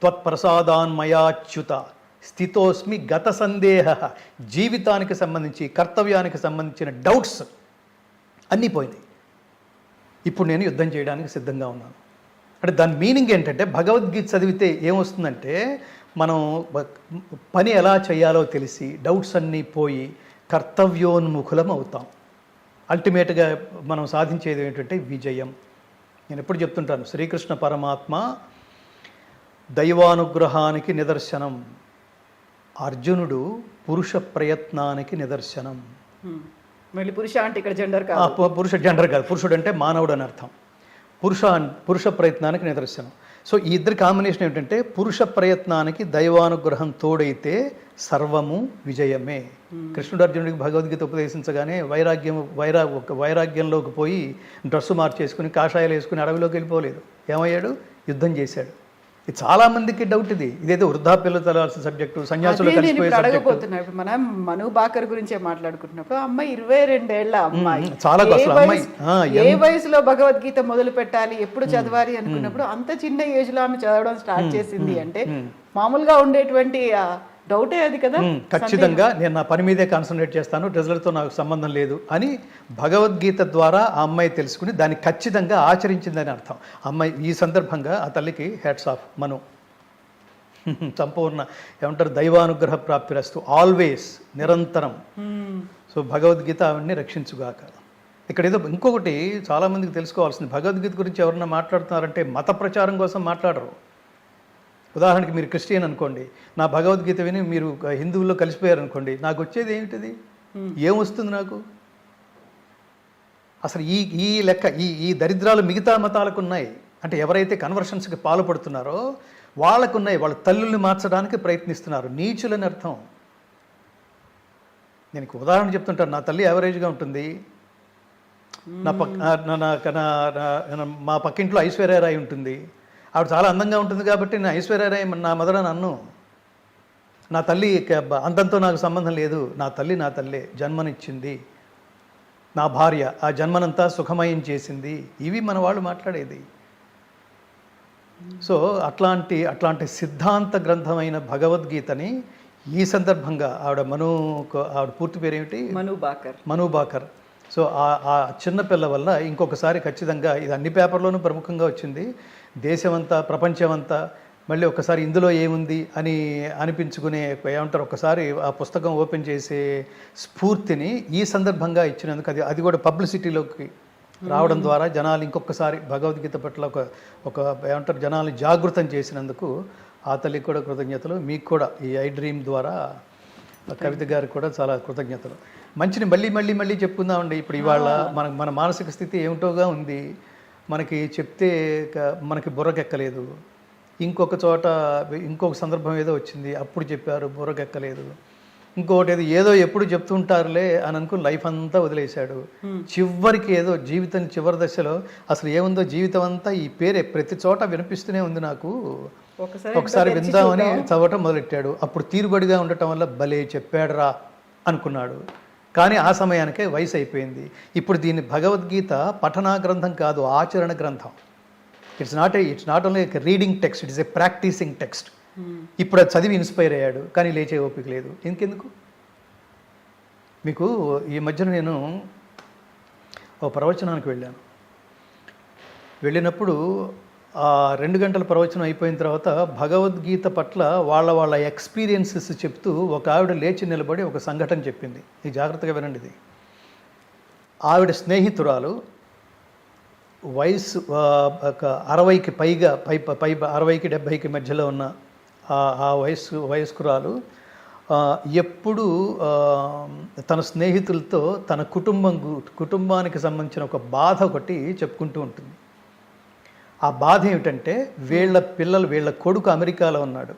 Speaker 1: త్వత్ప్రసాదాన్మయాచ్యుత స్థితోస్మి గత సందేహ. జీవితానికి సంబంధించి కర్తవ్యానికి సంబంధించిన డౌట్స్ అన్నీ పోయినాయి. ఇప్పుడు నేను యుద్ధం చేయడానికి సిద్ధంగా ఉన్నాను. అంటే దాని మీనింగ్ ఏంటంటే భగవద్గీత చదివితే ఏమొస్తుందంటే మనం పని ఎలా చేయాలో తెలిసి డౌట్స్ అన్నీ పోయి కర్తవ్యోన్ముఖులం అవుతాం. అల్టిమేట్గా మనం సాధించేది ఏంటంటే విజయం. నేను ఎప్పుడు చెప్తుంటాను, శ్రీకృష్ణ పరమాత్మ దైవానుగ్రహానికి నిదర్శనం, అర్జునుడు పురుష ప్రయత్నానికి నిదర్శనం.
Speaker 2: మళ్ళీ పురుష అంటే ఇక్కడ జెండర్
Speaker 1: పురుష జెండర్ కాదు, పురుషుడు అంటే మానవుడు అని అర్థం. పురుష ప్రయత్నానికి నిదర్శనం. సో ఈ ఇద్దరి కాంబినేషన్ ఏమిటంటే పురుష ప్రయత్నానికి దైవానుగ్రహం తోడైతే సర్వము విజయమే. కృష్ణుడు అర్జునుడికి భగవద్గీత ఉపదేశించగానే వైరాగ్యంలోకి పోయి డ్రెస్సు మార్చేసుకుని కాషాయాలు వేసుకుని అడవిలోకి వెళ్ళిపోలేదు. ఏమయ్యాడు? యుద్ధం చేశాడు. ఇది చాలా మందికి డౌట్. ఇదేదో వృద్ధాప్యంలో చదవాల్సిన సబ్జెక్టు, సన్యాసులు కలిసిపోయే
Speaker 2: అడగబోతున్నా. ఇప్పుడు మనం మను బాకర్ గురించే మాట్లాడుకుంటున్నప్పుడు అమ్మాయి 22 ఏళ్ల అమ్మాయి
Speaker 1: చాలా
Speaker 2: ఏ వయసులో భగవద్గీత మొదలు పెట్టాలి, ఎప్పుడు చదవాలి అనుకున్నప్పుడు అంత చిన్న ఏజ్ లో ఆమె చదవడం స్టార్ట్ చేసింది అంటే మామూలుగా ఉండేటువంటి డౌటే అది కదా.
Speaker 1: ఖచ్చితంగా నేను నా పని మీదే కాన్సన్ట్రేట్ చేస్తాను, రిజల్ట్తో నాకు సంబంధం లేదు అని భగవద్గీత ద్వారా ఆ అమ్మాయి తెలుసుకుని దాన్ని ఖచ్చితంగా ఆచరించిందని అర్థం. అమ్మాయి ఈ సందర్భంగా ఆ తల్లికి హ్యాట్స్ ఆఫ్. మను సంపూర్ణ ఏమంటారు, దైవానుగ్రహ ప్రాప్తిరస్తు, ఆల్వేస్, నిరంతరం. సో భగవద్గీత ఆవిడ్ని రక్షించుగాక. ఇక్కడ ఏదో ఇంకొకటి చాలామందికి తెలుసుకోవాల్సింది, భగవద్గీత గురించి ఎవరన్నా మాట్లాడుతున్నారంటే మత ప్రచారం కోసం మాట్లాడరు. ఉదాహరణకి మీరు క్రిస్టియన్ అనుకోండి, నా భగవద్గీత విని మీరు హిందువుల్లో కలిసిపోయారు అనుకోండి, నాకు వచ్చేది ఏమిటిది? ఏమొస్తుంది నాకు? అసలు ఈ లెక్క ఈ దరిద్రాలు మిగతా మతాలకు ఉన్నాయి. అంటే ఎవరైతే కన్వర్షన్స్కి పాల్పడుతున్నారో వాళ్ళకున్నాయి. వాళ్ళ తల్లుల్ని మార్చడానికి ప్రయత్నిస్తున్నారు. నీచులని అర్థం. నేను ఉదాహరణ చెప్తుంటాను. నా తల్లి యావరేజ్గా ఉంటుంది. మా పక్కింట్లో ఐశ్వర్యరాయ్ ఉంటుంది. ఆవిడ చాలా అందంగా ఉంటుంది కాబట్టి నేను ఐశ్వర్యరాయ్ నా మదర్ అని అన్ను. నా తల్లి అందంతో నాకు సంబంధం లేదు. నా తల్లే జన్మనిచ్చింది, నా భార్య ఆ జన్మనంతా సుఖమయం చేసింది. ఇవి మన వాళ్ళు మాట్లాడేది. సో అట్లాంటి సిద్ధాంత గ్రంథమైన భగవద్గీతని ఈ సందర్భంగా ఆవిడ పూర్తి పేరు ఏమిటి? మను బాకర్. సో ఆ చిన్నపిల్ల వల్ల ఇంకొకసారి ఖచ్చితంగా ఇది అన్ని పేపర్లోనూ ప్రముఖంగా వచ్చింది. దేశమంతా, ప్రపంచమంతా మళ్ళీ ఒకసారి ఇందులో ఏముంది అని అనిపించుకునే ఏమంటారు, ఒకసారి ఆ పుస్తకం ఓపెన్ చేసే స్ఫూర్తిని ఈ సందర్భంగా ఇచ్చినందుకు, అది కూడా పబ్లిసిటీలోకి రావడం ద్వారా జనాలు ఇంకొకసారి భగవద్గీత పట్ల ఒక ఏమంటారు జనాల్ని జాగృతం చేసినందుకు ఆ తల్లికి కూడా కృతజ్ఞతలు. మీకు కూడా ఈ ఐ డ్రీమ్ ద్వారా కవిత గారికి కూడా చాలా కృతజ్ఞతలు. మంచిని మళ్ళీ చెప్పుకుందామండి. ఇప్పుడు ఇవాళ మన మానసిక స్థితి ఏమిటోగా ఉంది. మనకి చెప్తే మనకి బుర్రకెక్కలేదు. ఇంకొక చోట ఇంకొక సందర్భం ఏదో వచ్చింది, అప్పుడు చెప్పారు, బుర్రకెక్కలేదు. ఇంకొకటి ఏదో ఎప్పుడు చెప్తుంటారులే అని అనుకుని లైఫ్ అంతా వదిలేశాడు. చివరికి ఏదో జీవితం చివరి దశలో అసలు ఏముందో జీవితం అంతా ఈ పేరే ప్రతి చోట వినిపిస్తూనే ఉంది నాకు, ఒకసారి విందామని చదవటం మొదలెట్టాడు. అప్పుడు తీరుబడిగా ఉండటం వల్ల భలే చెప్పాడురా అనుకున్నాడు. కానీ ఆ సమయానికే వయసు అయిపోయింది. ఇప్పుడు దీన్ని భగవద్గీత పఠనా గ్రంథం కాదు, ఆచరణ గ్రంథం. It's not only reading text, it is a practicing text. ఇప్పుడు అది చదివి ఇన్స్పైర్ అయ్యాడు, కానీ లేచే ఓపిక లేదు. ఇంకెందుకు? మీకు ఈ మధ్యన నేను ఓ ప్రవచనానికి వెళ్ళినప్పుడు ఆ 2 గంటల ప్రవచనం అయిపోయిన తర్వాత భగవద్గీత పట్ల వాళ్ళ ఎక్స్పీరియన్సెస్ చెప్తూ ఒక ఆవిడ లేచి నిలబడి ఒక సంఘటన చెప్పింది. ఇది జాగ్రత్తగా వినండి. ఇది ఆవిడ స్నేహితురాలు, వయసు 60కి పైగా 60కి 70కి మధ్యలో ఉన్న ఆ వయస్కురాలు ఎప్పుడూ తన స్నేహితులతో తన కుటుంబానికి సంబంధించిన ఒక బాధ ఒకటి చెప్పుకుంటూ ఉంటుంది. ఆ బాధ ఏమిటంటే వీళ్ళ కొడుకు అమెరికాలో ఉన్నాడు.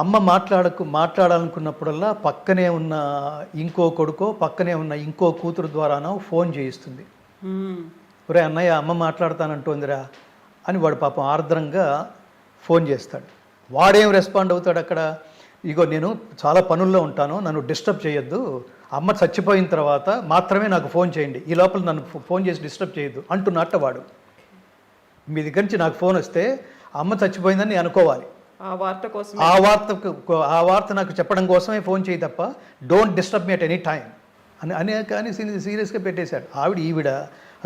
Speaker 1: అమ్మ మాట్లాడాలనుకున్నప్పుడల్లా పక్కనే ఉన్న ఇంకో కొడుకో పక్కనే ఉన్న ఇంకో కూతురు ద్వారానో ఫోన్ చేయిస్తుంది. ఒరే అన్నయ్య, అమ్మ మాట్లాడతానంటోందిరా అని వాడు పాపం ఆర్ద్రంగా ఫోన్ చేస్తాడు. వాడేం రెస్పాండ్ అవుతాడు అక్కడ? ఇగో నేను చాలా పనుల్లో ఉంటాను, నన్ను డిస్టర్బ్ చేయొద్దు, అమ్మ చచ్చిపోయిన తర్వాత మాత్రమే నాకు ఫోన్ చేయండి, ఈ లోపల నన్ను ఫోన్ చేసి డిస్టర్బ్ చేయొద్దు అంటున్నట్ట వాడు. మీ దగ్గర నుంచి నాకు ఫోన్ వస్తే అమ్మ చచ్చిపోయిందని నేను అనుకోవాలి,
Speaker 2: ఆ వార్త కోసం,
Speaker 1: ఆ వార్త నాకు చెప్పడం కోసమే ఫోన్ చేయి తప్ప don't disturb me at any time అని కానీ సీరియస్గా పెట్టేశాడు. ఈవిడ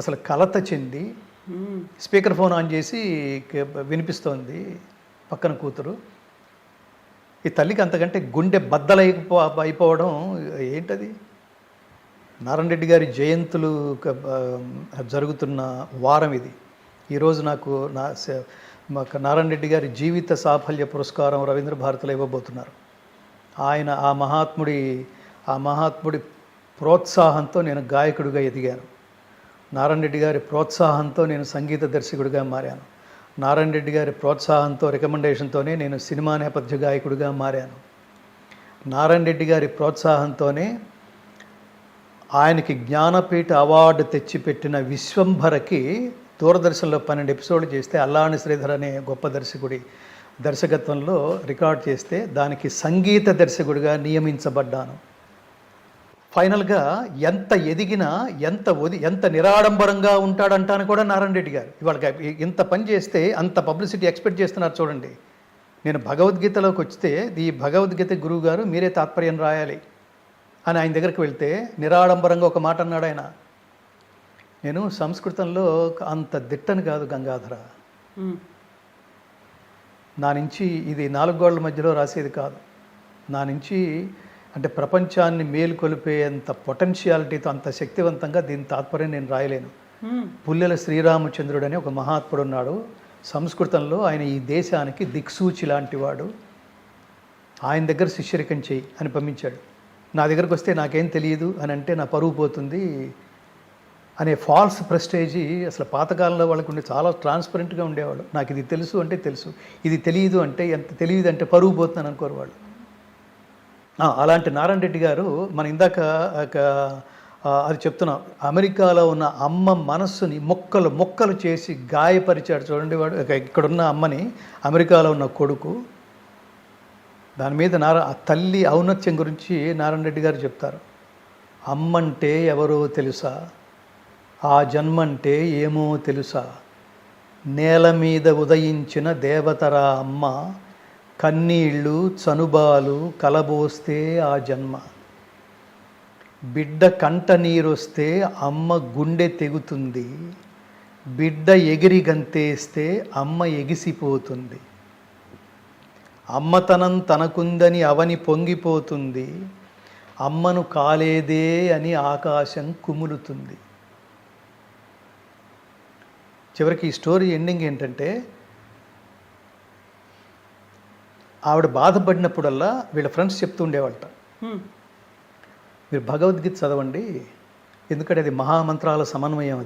Speaker 1: అసలు కలత చెంది స్పీకర్ ఫోన్ ఆన్ చేసి వినిపిస్తోంది పక్కన కూతురు. ఈ తల్లికి అంతకంటే గుండె అయిపోవడం ఏంటది. నారాయణ రెడ్డి గారి జయంతులు జరుగుతున్న వారం ఇది. ఈరోజు నాకు నారాయణ రెడ్డి గారి జీవిత సాఫల్య పురస్కారం రవీంద్ర భారతిలో ఇవ్వబోతున్నారు. ఆయన ఆ మహాత్ముడి ప్రోత్సాహంతో నేను గాయకుడిగా ఎదిగాను. నారాయణ రెడ్డి గారి ప్రోత్సాహంతో నేను సంగీత దర్శకుడిగా మారాను. నారాయణ రెడ్డి గారి ప్రోత్సాహంతో రికమెండేషన్తోనే నేను సినిమా నేపథ్య గాయకుడిగా మారాను. నారాయణ రెడ్డి గారి ప్రోత్సాహంతోనే ఆయనకి జ్ఞానపీఠ అవార్డు తెచ్చిపెట్టిన విశ్వంభరకి దూరదర్శన్లో 12 ఎపిసోడ్లు చేస్తే అల్లాని శ్రీధర్ అనే గొప్ప దర్శకుడి దర్శకత్వంలో రికార్డ్ చేస్తే దానికి సంగీత దర్శకుడిగా నియమించబడ్డాను. ఫైనల్గా ఎంత ఎదిగినా ఎంత నిరాడంబరంగా ఉంటాడంటాను కూడా నారాయణ రెడ్డి గారు. ఇవాళ ఇంత పని చేస్తే అంత పబ్లిసిటీ ఎక్స్పెక్ట్ చేస్తున్నారు చూడండి. నేను భగవద్గీతలోకి వస్తే ఈ భగవద్గీత గురువు గారు మీరే తాత్పర్యం రాయాలి అని ఆయన దగ్గరికి వెళ్తే నిరాడంబరంగా ఒక మాట అన్నాడు ఆయన. నేను సంస్కృతంలో అంత దిట్టని కాదు గంగాధర, నా నుంచి ఇది 4 గోడల మధ్యలో రాసేది కాదు, నా నుంచి అంటే ప్రపంచాన్ని మేలుకొలిపేంత పొటెన్షియాలిటీతో అంత శక్తివంతంగా దీని తాత్పర్యం నేను రాయలేను. పుల్లెల శ్రీరామచంద్రుడు అని ఒక మహాత్ముడు ఉన్నాడు సంస్కృతంలో. ఆయన ఈ దేశానికి దిక్సూచి లాంటివాడు, ఆయన దగ్గర శిష్యరికం చేయి అని పంపించాడు. నా దగ్గరకు వస్తే నాకేం తెలియదు అని అంటే నా పరువు పోతుంది అనే ఫాల్స్ ప్రెస్టేజీ అసలు పాతకాలంలో వాళ్ళకు ఉండే చాలా ట్రాన్స్పరెంట్గా ఉండేవాళ్ళు. నాకు ఇది తెలుసు అంటే తెలుసు, ఇది తెలియదు అంటే ఎంత తెలియదు అంటే పరువు పోతున్నాను అనుకోరు వాళ్ళు. అలాంటి నారాయణ రెడ్డి గారు మన ఇందాక అది చెప్తున్నాం, అమెరికాలో ఉన్న అమ్మ మనస్సుని మొక్కలు చేసి గాయపరిచాడు చూడండి వాడు. ఇక్కడున్న అమ్మని అమెరికాలో ఉన్న కొడుకు, దాని మీద ఆ తల్లి ఔన్నత్యం గురించి నారాయణ రెడ్డి గారు చెప్తారు. అమ్మంటే ఎవరో తెలుసా, ఆ జన్మంటే ఏమో తెలుసా, నేల మీద ఉదయించిన దేవతరా అమ్మ, కన్నీళ్ళు చనుబాలు కలబోస్తే ఆ జన్మ, బిడ్డ కంట నీరొస్తే అమ్మ గుండె తెగుతుంది, బిడ్డ ఎగిరి గంతేస్తే అమ్మ ఎగిసిపోతుంది, అమ్మతనం తనకుందని అవని పొంగిపోతుంది, అమ్మను కాలేదే అని ఆకాశం కుములుతుంది. చివరికి ఈ స్టోరీ ఎండింగ్ ఏంటంటే, ఆవిడ బాధపడినప్పుడల్లా వీళ్ళ ఫ్రెండ్స్ చెప్తూ ఉండేవాళ్ళట, మీరు భగవద్గీత చదవండి, ఎందుకంటే అది మహామంత్రాల సమన్వయం,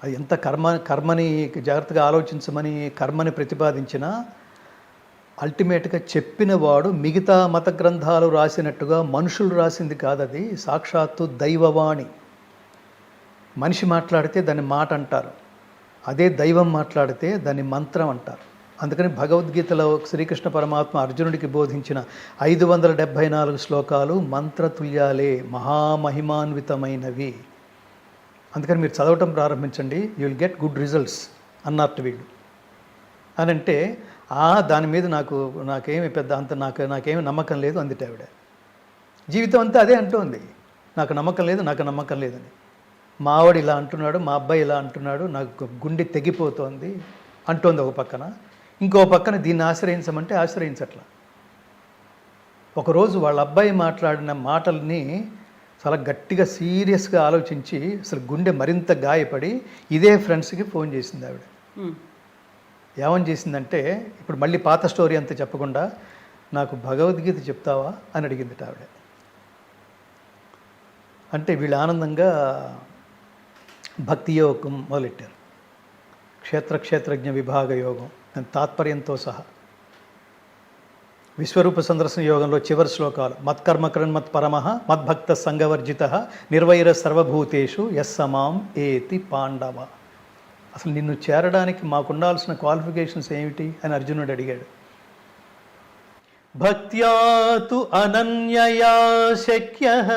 Speaker 1: అది ఎంత కర్మని జాగ్రత్తగా ఆలోచించమని కర్మని ప్రతిపాదించినా అల్టిమేట్గా చెప్పిన వాడు మిగతా మత గ్రంథాలు రాసినట్టుగా మనుషులు రాసింది కాదు, అది సాక్షాత్తు దైవవాణి. మనిషి మాట్లాడితే దాన్ని మాట అంటారు, అదే దైవం మాట్లాడితే దాన్ని మంత్రం అంటారు. అందుకని భగవద్గీతలో శ్రీకృష్ణ పరమాత్మ అర్జునుడికి బోధించిన 574 శ్లోకాలు మంత్రతుల్యాలే, మహామహిమాన్వితమైనవి. అందుకని మీరు చదవటం ప్రారంభించండి, you will get good results అన్నట్టు వీళ్ళు అని అంటే, దాని మీద నాకేమి పెద్ద అంత నాకేమి నమ్మకం లేదు అందుటే ఆవిడ. జీవితం అంతా అదే అంటోంది, నాకు నమ్మకం లేదని. మా ఆవిడ ఇలా అంటున్నాడు, మా అబ్బాయి ఇలా అంటున్నాడు, నాకు గుండె తెగిపోతోంది అంటోంది ఒక పక్కన. ఇంకో పక్కన దీన్ని ఆశ్రయించమంటే ఆశ్రయించట్లా. ఒకరోజు వాళ్ళ అబ్బాయి మాట్లాడిన మాటల్ని చాలా గట్టిగా సీరియస్గా ఆలోచించి అసలు గుండె మరింత గాయపడి ఇదే ఫ్రెండ్స్కి ఫోన్ చేసింది ఆవిడ. ఏమని చేసిందంటే, ఇప్పుడు మళ్ళీ పాత స్టోరీ అంతా చెప్పకుండా నాకు భగవద్గీత చెప్తావా అని అడిగింది ఆవిడ. అంటే వీళ్ళు ఆనందంగా భక్తి యోగం మొదలెట్టారు, క్షేత్రజ్ఞ విభాగ యోగం తాత్పర్యంతో సహా. విశ్వరూప సందర్శన యోగంలో చివరి శ్లోకాలు, మత్కర్మకరణ్ మత్ పరమః మద్భక్త సంగవర్జితః నిర్వైర సర్వభూతేషు యస్సమాం ఏతి పాండవ. అసలు నిన్ను చేరడానికి మాకు ఉండాల్సిన క్వాలిఫికేషన్స్ ఏమిటి అని అర్జునుడు అడిగాడు. భక్త్యా తు అనన్యయా శక్యః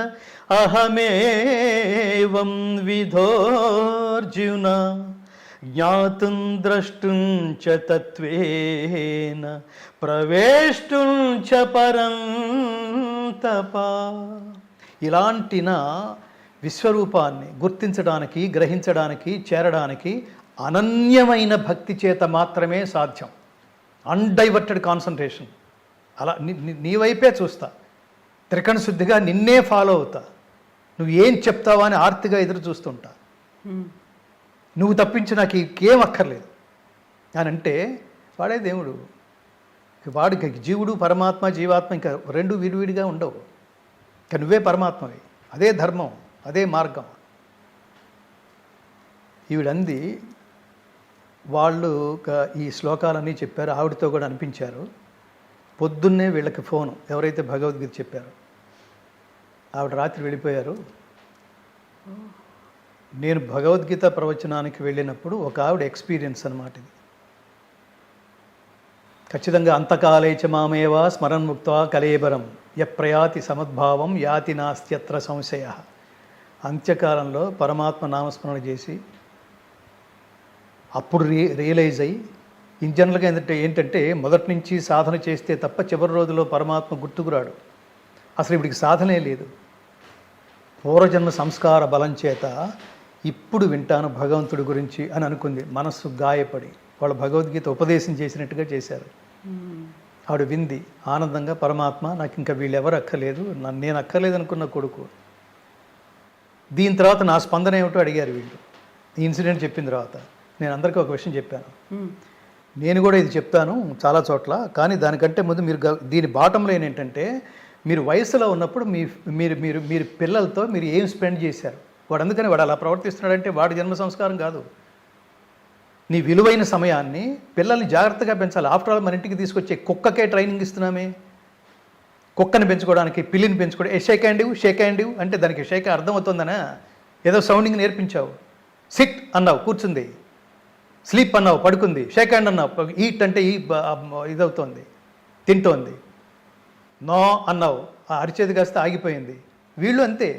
Speaker 1: అహమేవం విధోర్జున జ్ఞాతుం ద్రష్టుం చ తత్వేన ప్రవేష్టుం చ పరం తప. ఇలాంటి నా విశ్వరూపాన్ని గుర్తించడానికి, గ్రహించడానికి, చేరడానికి అనన్యమైన భక్తి చేత మాత్రమే సాధ్యం. అన్డైవర్టెడ్ కాన్సన్ట్రేషన్. అలా నీ వైపే చూస్తా, త్రికణ శుద్ధిగా నిన్నే ఫాలో అవుతా, నువ్వు ఏం చెప్తావా అని ఆర్తిగా ఎదురు చూస్తుంటా. నువ్వు తప్పించి నాకు ఇంకేం అక్కర్లేదు అని అంటే వాడే దేవుడు. వాడికి జీవుడు, పరమాత్మ, జీవాత్మ ఇంకా రెండు విడివిడిగా ఉండవు. ఇంకా నువ్వే పరమాత్మవి. అదే ధర్మం, అదే మార్గం. ఈవిడంది వాళ్ళు ఈ శ్లోకాలన్నీ చెప్పారు, ఆవిడతో కూడా అనిపించారు. పొద్దున్నే వీళ్ళకి ఫోను, ఎవరైతే భగవద్గీత చెప్పారో ఆవిడ రాత్రి వెళ్ళిపోయారు. నేను భగవద్గీత ప్రవచనానికి వెళ్ళినప్పుడు ఒక ఆవిడ ఎక్స్పీరియన్స్ అన్నమాట ఇది. ఖచ్చితంగా అంతకాలేచ మామేవా స్మరణముక్త్వా కలేబరం యప్రయాతి సమద్భావం యాతి నాస్త్యత్ర సంశయ. అంత్యకాలంలో పరమాత్మ నామస్మరణ చేసి అప్పుడు రియలైజ్ అయ్యి, ఇన్ జనరల్గా ఏంటంటే మొదటి నుంచి సాధన చేస్తే తప్ప చివరి రోజులో పరమాత్మ గుర్తుకురాడు. అసలు ఇప్పటికి సాధనే లేదు. పూర్వజన్మ సంస్కార బలం చేత ఇప్పుడు వింటాను భగవంతుడి గురించి అని అనుకుంది. మనస్సు గాయపడి వాళ్ళు భగవద్గీత ఉపదేశం చేసినట్టుగా చేశారు. ఆవిడ వింది ఆనందంగా, పరమాత్మ నాకు ఇంకా వీళ్ళెవరు అక్కర్లేదు, నేను అక్కర్లేదు అనుకున్న కొడుకు. దీని తర్వాత నా స్పందన ఏమిటో అడిగారు వీళ్ళు. ఈ ఇన్సిడెంట్ చెప్పిన తర్వాత నేను అందరికీ ఒక విషయం చెప్పాను. నేను కూడా ఇది చెప్తాను చాలా చోట్ల, కానీ దానికంటే ముందు మీరు దీని బాటం లైన్ ఏంటంటే, మీరు వయసులో ఉన్నప్పుడు మీరు పిల్లలతో మీరు ఏం స్పెండ్ చేశారు. వాడు అందుకని వాడు అలా ప్రవర్తిస్తున్నాడంటే వాడి జన్మ సంస్కారం కాదు. నీ విలువైన సమయాన్ని పిల్లల్ని జాగ్రత్తగా పెంచాలి. ఆఫ్టర్ ఆల్ మన ఇంటికి తీసుకొచ్చే కుక్కకే ట్రైనింగ్ ఇస్తున్నామే. కుక్కని పెంచుకోవడానికి, పిల్లిని పెంచుకోవడం, షేక్ హ్యాండ్ అంటే దానికి షేక్ అర్థమవుతుందనా? ఏదో సౌండింగ్ నేర్పించావు. సిట్ అన్నావు, కూర్చుంది. స్లీప్ అన్నావు, పడుకుంది. షేక్ హ్యాండ్ అన్నావు, ఈట్ అంటే ఇదవుతోంది, తింటోంది. నో అన్నావు, అరిచేది కాస్త ఆగిపోయింది. వీళ్ళు అంతే.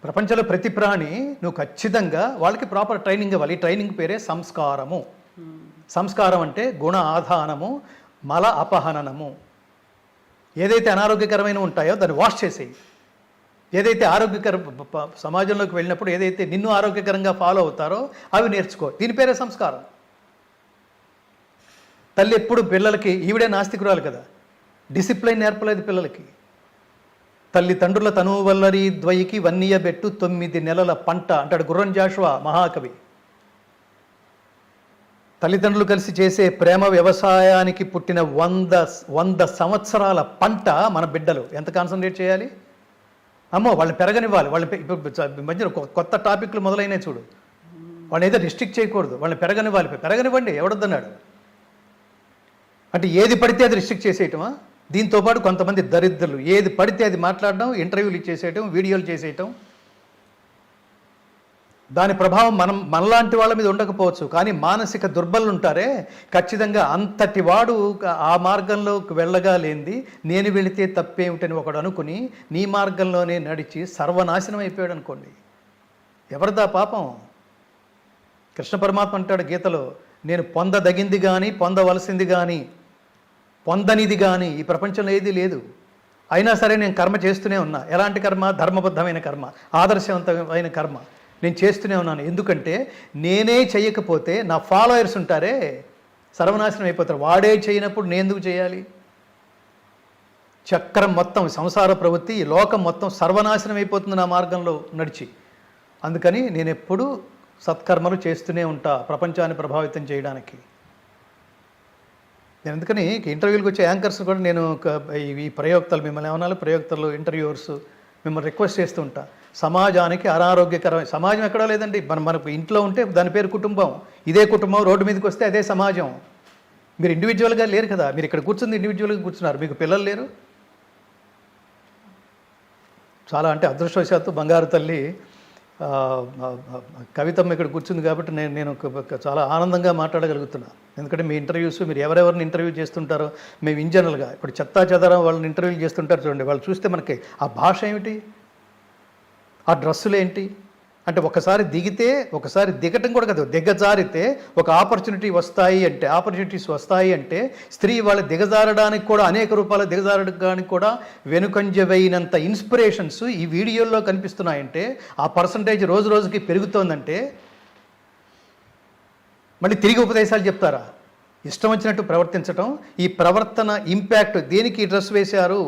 Speaker 1: ప్రపంచంలో ప్రతి ప్రాణి నువ్వు ఖచ్చితంగా వాళ్ళకి ప్రాపర్ ట్రైనింగ్ ఇవ్వాలి. ఈ ట్రైనింగ్ పేరే సంస్కారము. సంస్కారం అంటే గుణ ఆధానము, మల అపహననము. ఏదైతే అనారోగ్యకరమైన ఉంటాయో దాన్ని వాష్ చేసేయి. ఏదైతే ఆరోగ్యకర సమాజంలోకి వెళ్ళినప్పుడు ఏదైతే నిన్ను ఆరోగ్యకరంగా ఫాలో అవుతారో అవి నేర్చుకో. దీని పేరే సంస్కారం. తల్లి ఎప్పుడు పిల్లలకి, ఈవిడే నాస్తికురాలు కదా, డిసిప్లైన్ నేర్పలేదు పిల్లలకి. తల్లిదండ్రుల తనువు వల్లరి ద్వయికి వన్నీయబెట్టు 9 నెలల పంట అంటాడు గుర్రం జాషువా మహాకవి. తల్లిదండ్రులు కలిసి చేసే ప్రేమ వ్యవసాయానికి పుట్టిన 100 సంవత్సరాల పంట మన బిడ్డలు. ఎంత కాన్సన్ట్రేట్ చేయాలి? అమ్మో వాళ్ళని పెరగనివ్వాలి. వాళ్ళని మధ్యన కొత్త టాపిక్లు మొదలైనవి చూడు. వాళ్ళని ఏదో రిస్ట్రిక్ట్ చేయకూడదు, వాళ్ళని పెరగనివ్వాలి. పెరగనివ్వండి, ఎవడొద్దన్నాడు? అంటే ఏది పడితే అది రిస్ట్రిక్ట్ చేసేయటమా? దీంతోపాటు కొంతమంది దరిద్రులు ఏది పడితే అది మాట్లాడడం, ఇంటర్వ్యూలు ఇచ్చేసేయటం, వీడియోలు చేసేయటం. దాని ప్రభావం మనలాంటి వాళ్ళ మీద ఉండకపోవచ్చు, కానీ మానసిక దుర్బలు ఉంటారే, ఖచ్చితంగా అంతటి వాడు ఆ మార్గంలోకి వెళ్ళగా లేనిది నేను వెళితే తప్పేమిటని ఒకడు అనుకుని నీ మార్గంలోనే నడిచి సర్వనాశనం అయిపోయాడు అనుకోండి. ఎవరిదా పాపం? కృష్ణ పరమాత్మ అంటాడు గీతలో, నేను పొందదగింది కానీ, పొందవలసింది కానీ, పొందనిది కానీ ఈ ప్రపంచంలో ఏదీ లేదు. అయినా సరే నేను కర్మ చేస్తూనే ఉన్నా. ఎలాంటి కర్మ? ధర్మబద్ధమైన కర్మ, ఆదర్శవంతమైన కర్మ నేను చేస్తూనే ఉన్నాను. ఎందుకంటే నేనే చేయకపోతే నా ఫాలోయర్స్ ఉంటారే సర్వనాశనం అయిపోతారు. వాడే చేయనప్పుడు నేను ఎందుకు చేయాలి? చక్రం మొత్తం, సంసార ప్రవృత్తి, ఈ లోకం మొత్తం సర్వనాశనం అయిపోతుంది నా మార్గంలో నడిచి. అందుకని నేను ఎప్పుడూ సత్కర్మలు చేస్తూనే ఉంటా ప్రపంచాన్ని ప్రభావితం చేయడానికి. నేను అందుకని ఇంటర్వ్యూలకు వచ్చే యాంకర్స్ కూడా నేను ఈ ప్రయోక్తలు, మిమ్మల్ని ఏమన్నా ప్రయోక్తలు, ఇంటర్వ్యూవర్స్ మిమ్మల్ని రిక్వెస్ట్ చేస్తూ ఉంటా. సమాజానికి అనారోగ్యకరమైన సమాజం ఎక్కడో లేదండి. మనకు ఇంట్లో ఉంటే దాని పేరు కుటుంబం. ఇదే కుటుంబం రోడ్డు మీదకి వస్తే అదే సమాజం. మీరు ఇండివిజువల్గా లేరు కదా, మీరు ఇక్కడ కూర్చుంది ఇండివిజువల్గా కూర్చున్నారు, మీకు పిల్లలు లేరు. చాలా అంటే అదృష్టవశాత్తు బంగారు తల్లి కవితమ్మ ఇక్కడ కూర్చుంది కాబట్టి నేను చాలా ఆనందంగా మాట్లాడగలుగుతున్నా. ఎందుకంటే మీ ఇంటర్వ్యూస్ మీరు ఎవరెవరిని ఇంటర్వ్యూ చేస్తుంటారో మేము ఇన్ జనరల్గా ఇప్పుడు చెత్తా చెదరం వాళ్ళని ఇంటర్వ్యూలు చేస్తుంటారు చూడండి, వాళ్ళు చూస్తే మనకి ఆ భాష ఏమిటి, ఆ డ్రెస్సులు ఏంటి అంటే ఒకసారి దిగితే ఒకసారి దిగటం కూడా కాదు, దిగజారితే ఒక ఆపర్చునిటీస్ వస్తాయి అంటే స్త్రీ వాళ్ళు దిగజారడానికి కూడా అనేక రూపాయలు దిగజారడానికి కూడా వెనుకంజవైనంత ఇన్స్పిరేషన్స్ ఈ వీడియోల్లో కనిపిస్తున్నాయంటే ఆ పర్సంటేజ్ రోజు రోజుకి పెరుగుతోందంటే మళ్ళీ తిరిగి ఉపదేశాలు చెప్తారా? ఇష్టం వచ్చినట్టు ప్రవర్తించటం, ఈ ప్రవర్తన ఇంపాక్ట్ దేనికి డ్రెస్ వేశారు,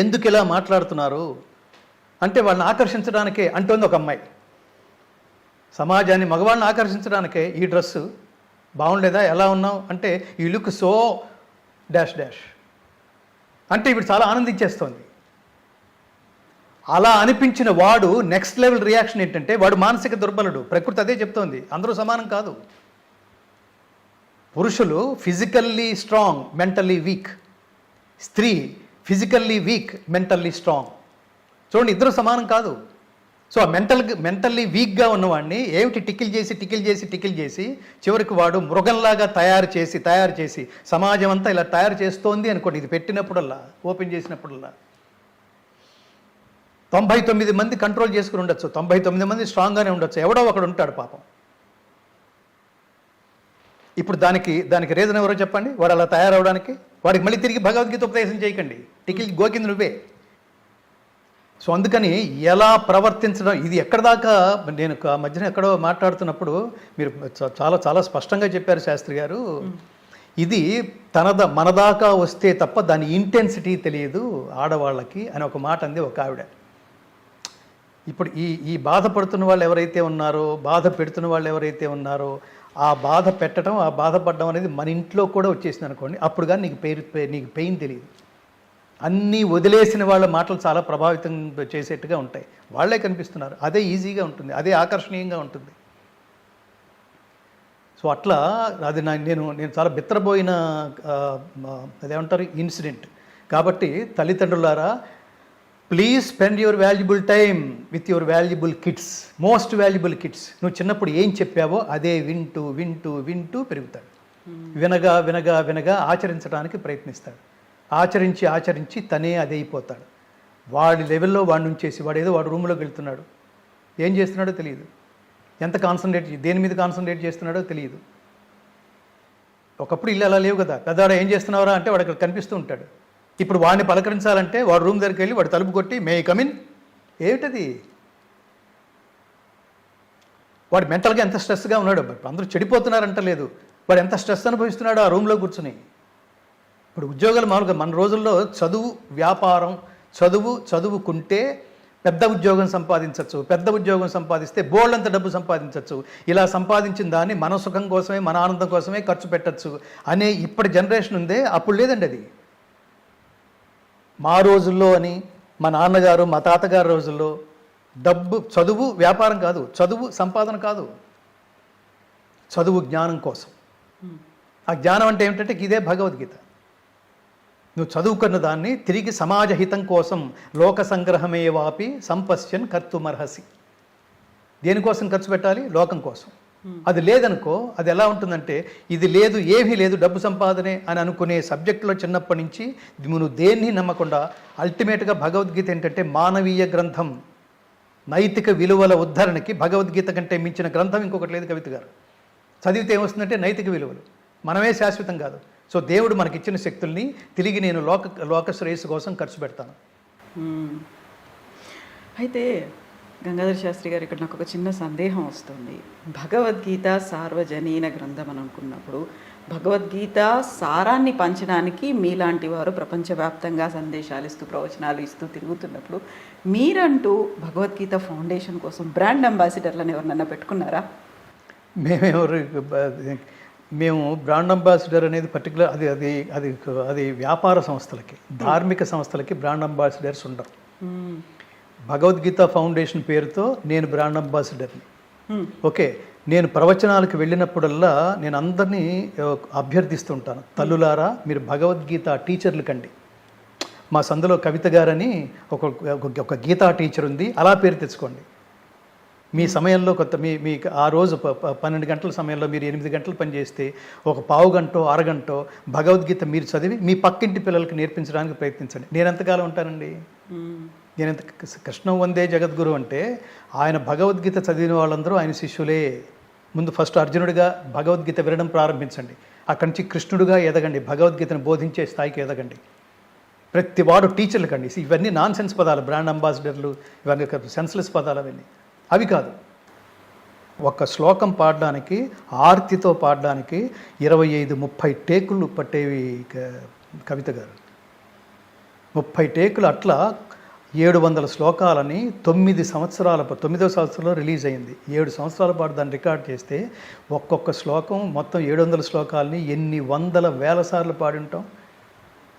Speaker 1: ఎందుకు ఇలా మాట్లాడుతున్నారు అంటే వాళ్ళని ఆకర్షించడానికే అంటోంది ఒక అమ్మాయి. సమాజాన్ని మగవాళ్ళని ఆకర్షించడానికే ఈ డ్రెస్సు బాగుండేదా, ఎలా ఉన్నావు అంటే ఈ లుక్ సో డాష్ డాష్ అంటే ఇప్పుడు చాలా ఆనందించేస్తోంది. అలా అనిపించిన వాడు నెక్స్ట్ లెవెల్ రియాక్షన్ ఏంటంటే వాడు మానసిక దుర్బలుడు. ప్రకృతి అదే చెప్తోంది, అందరూ సమానం కాదు. పురుషులు ఫిజికల్లీ స్ట్రాంగ్, మెంటల్లీ వీక్. స్త్రీ ఫిజికల్లీ వీక్, మెంటల్లీ స్ట్రాంగ్. చూడండి, ఇద్దరు సమానం కాదు. సో ఆ మెంటల్లీ వీక్గా ఉన్నవాడిని ఏమిటి టికిల్ చేసి చివరికి వాడు మృగంలాగా తయారు చేసి సమాజం అంతా ఇలా తయారు చేస్తోంది అనుకోండి. ఇది పెట్టినప్పుడల్లా, ఓపెన్ చేసినప్పుడల్లా 99 మంది కంట్రోల్ చేసుకుని ఉండొచ్చు, 99 మంది స్ట్రాంగ్గానే ఉండొచ్చు, ఎవడో ఒకడు ఉంటాడు పాపం. ఇప్పుడు దానికి రీజన్ ఎవరో చెప్పండి, వాడు అలా తయారవడానికి. వాడికి మళ్ళీ తిరిగి భగవద్గీత ఉపదేశం చేయకండి, టికిల్ గోకింది నువ్వే. సో అందుకని ఎలా ప్రవర్తించడం, ఇది ఎక్కడ దాకా నేను మధ్యన ఎక్కడో మాట్లాడుతున్నప్పుడు మీరు చాలా చాలా స్పష్టంగా చెప్పారు శాస్త్రి గారు. ఇది మన దాకా వస్తే తప్ప దాని ఇంటెన్సిటీ తెలియదు ఆడవాళ్ళకి అని ఒక మాట అంది ఒక ఆవిడ. ఇప్పుడు ఈ బాధపడుతున్న వాళ్ళు ఎవరైతే ఉన్నారో, బాధ పెడుతున్న వాళ్ళు ఎవరైతే ఉన్నారో, ఆ బాధ పెట్టడం, ఆ బాధపడడం అనేది మన ఇంట్లో కూడా వచ్చేసింది అనుకోండి, అప్పుడు కానీ నీకు పెయిన్ తెలియదు. అన్నీ వదిలేసిన వాళ్ళ మాటలు చాలా ప్రభావితం చేసేట్టుగా ఉంటాయి, వాళ్ళే కనిపిస్తున్నారు. అదే ఈజీగా ఉంటుంది, అదే ఆకర్షణీయంగా ఉంటుంది. సో అట్లా అది నేను చాలా బిత్తరపోయిన అదేమంటారు ఇన్సిడెంట్. కాబట్టి తల్లిదండ్రులారా, please spend your valuable time with your valuable kids, most valuable kids. నువ్వు చిన్నప్పుడు ఏం చెప్పావో అదే వింటూ పెరుగుతాడు. వినగా ఆచరించడానికి ప్రయత్నిస్తాడు. ఆచరించి తనే అదే అయిపోతాడు. వాడి లెవెల్లో వాడిని ఉంచేసి వాడు రూమ్లోకి వెళ్తున్నాడు, ఏం చేస్తున్నాడో తెలియదు, దేని మీద కాన్సన్ట్రేట్ చేస్తున్నాడో తెలియదు. ఒకప్పుడు ఇల్లు అలా లేవు కదా, పెద్దవాడు ఏం చేస్తున్నావురా అంటే వాడు అక్కడ కనిపిస్తూ ఉంటాడు. ఇప్పుడు వాడిని పలకరించాలంటే వాడు రూమ్ దగ్గరికి వెళ్ళి వాడు తలుపు కొట్టి మే కమిన్, ఏమిటది? వాడు మెంటల్గా ఎంత స్ట్రెస్గా ఉన్నాడు. అందరూ చెడిపోతున్నారంట లేదు, వాడు ఎంత స్ట్రెస్ అనుభవిస్తున్నాడో ఆ రూమ్లో కూర్చుని. ఇప్పుడు ఉద్యోగాలు మామూలుగా మన రోజుల్లో చదువు, వ్యాపారం, చదువుకుంటే పెద్ద ఉద్యోగం సంపాదించవచ్చు, పెద్ద ఉద్యోగం సంపాదిస్తే బోల్డంత డబ్బు సంపాదించవచ్చు, ఇలా సంపాదించిన దాన్ని మన సుఖం కోసమే, మన ఆనందం కోసమే ఖర్చు పెట్టచ్చు అనే ఇప్పటి జనరేషన్ ఉందే. అప్పుడు లేదండి అది. మా రోజుల్లో అని మా నాన్నగారు మా తాతగారి రోజుల్లో చదువు వ్యాపారం కాదు, చదువు సంపాదన కాదు, చదువు జ్ఞానం కోసం. ఆ జ్ఞానం అంటే ఏమిటంటే ఇదే భగవద్గీత. నువ్వు చదువుకున్న దాన్ని తిరిగి సమాజ హితం కోసం లోక సంగ్రహమే వాపి సంపశ్యన్ కర్తుమర్హసి. దేనికోసం ఖర్చు పెట్టాలి? లోకం కోసం. అది లేదనుకో, అది ఎలా ఉంటుందంటే ఇది లేదు, ఏమీ లేదు, డబ్బు సంపాదనే అని అనుకునే సబ్జెక్టులో చిన్నప్పటి నుంచి నువ్వు దేన్ని నమ్మకుండా అల్టిమేట్గా భగవద్గీత ఏంటంటే మానవీయ గ్రంథం, నైతిక విలువల ఉద్ధరణకి భగవద్గీత కంటే మించిన గ్రంథం ఇంకొకటి లేదు కవిత గారు. చదివితే ఏమొస్తుందంటే నైతిక విలువలు, మనమే శాశ్వతం కాదు. సో దేవుడు మనకిచ్చిన శక్తుల్ని తిరిగి నేను లోక శ్రేయస్సు కోసం ఖర్చు పెడతాను.
Speaker 2: అయితే గంగాధర శాస్త్రి గారు, ఇక్కడ నాకు ఒక చిన్న సందేహం వస్తుంది. భగవద్గీత సార్వజనీన గ్రంథం అని అనుకున్నప్పుడు భగవద్గీత సారాన్ని పంచడానికి మీలాంటి వారు ప్రపంచవ్యాప్తంగా సందేశాలు ఇస్తూ, ప్రవచనాలు ఇస్తూ తిరుగుతున్నప్పుడు మీరంటూ భగవద్గీత ఫౌండేషన్ కోసం బ్రాండ్ అంబాసిడర్లను ఎవరినన్నా పెట్టుకున్నారా?
Speaker 1: మేము బ్రాండ్ అంబాసిడర్ అనేది పర్టికులర్ అది వ్యాపార సంస్థలకి, ధార్మిక సంస్థలకి బ్రాండ్ అంబాసిడర్స్ ఉండరు. భగవద్గీత ఫౌండేషన్ పేరుతో నేను బ్రాండ్ అంబాసిడర్ని. ఓకే, నేను ప్రవచనాలకు వెళ్ళినప్పుడల్లా నేను అందరినీ అభ్యర్థిస్తుంటాను, తల్లులారా మీరు భగవద్గీత టీచర్లు కండి. మా సందులో కవిత గారని ఒక గీతా టీచర్ ఉంది, అలా పేరు తెచ్చుకోండి. మీ సమయంలో కొంత మీకు ఆ రోజు 12 గంటల సమయంలో మీరు 8 గంటలు పనిచేస్తే ఒక పావు గంటో అరగంటో భగవద్గీత మీరు చదివి మీ పక్కింటి పిల్లలకి నేర్పించడానికి ప్రయత్నించండి. నేను ఎంతకాలం ఉంటానండి? నేను ఎంత కృష్ణం వందే జగద్గురు అంటే ఆయన భగవద్గీత చదివిన వాళ్ళందరూ ఆయన శిష్యులే. ముందు ఫస్ట్ అర్జునుడిగా భగవద్గీత వినడం ప్రారంభించండి. అక్కడి నుంచి కృష్ణుడిగా ఎదగండి, భగవద్గీతను బోధించే స్థాయికి ఎదగండి. ప్రతి వాడు టీచర్లు కండి. ఇవన్నీ నాన్ సెన్స్ పదాలు, బ్రాండ్ అంబాసిడర్లు, ఇవన్నీ సెన్స్లెస్ పదాలు అవన్నీ. అవి కాదు. ఒక శ్లోకం పాడడానికి, ఆర్తితో పాడడానికి 25-30 టేకులు పట్టేవి కవిత గారు. 30 టేకులు అట్లా 700 శ్లోకాలని 9 సంవత్సరాల 9వ సంవత్సరంలో రిలీజ్ అయింది. 7 సంవత్సరాల పాటు దాన్ని రికార్డ్ చేస్తే ఒక్కొక్క శ్లోకం మొత్తం 700 శ్లోకాలని ఎన్ని వందల వేల సార్లు పాడి ఉంటాం.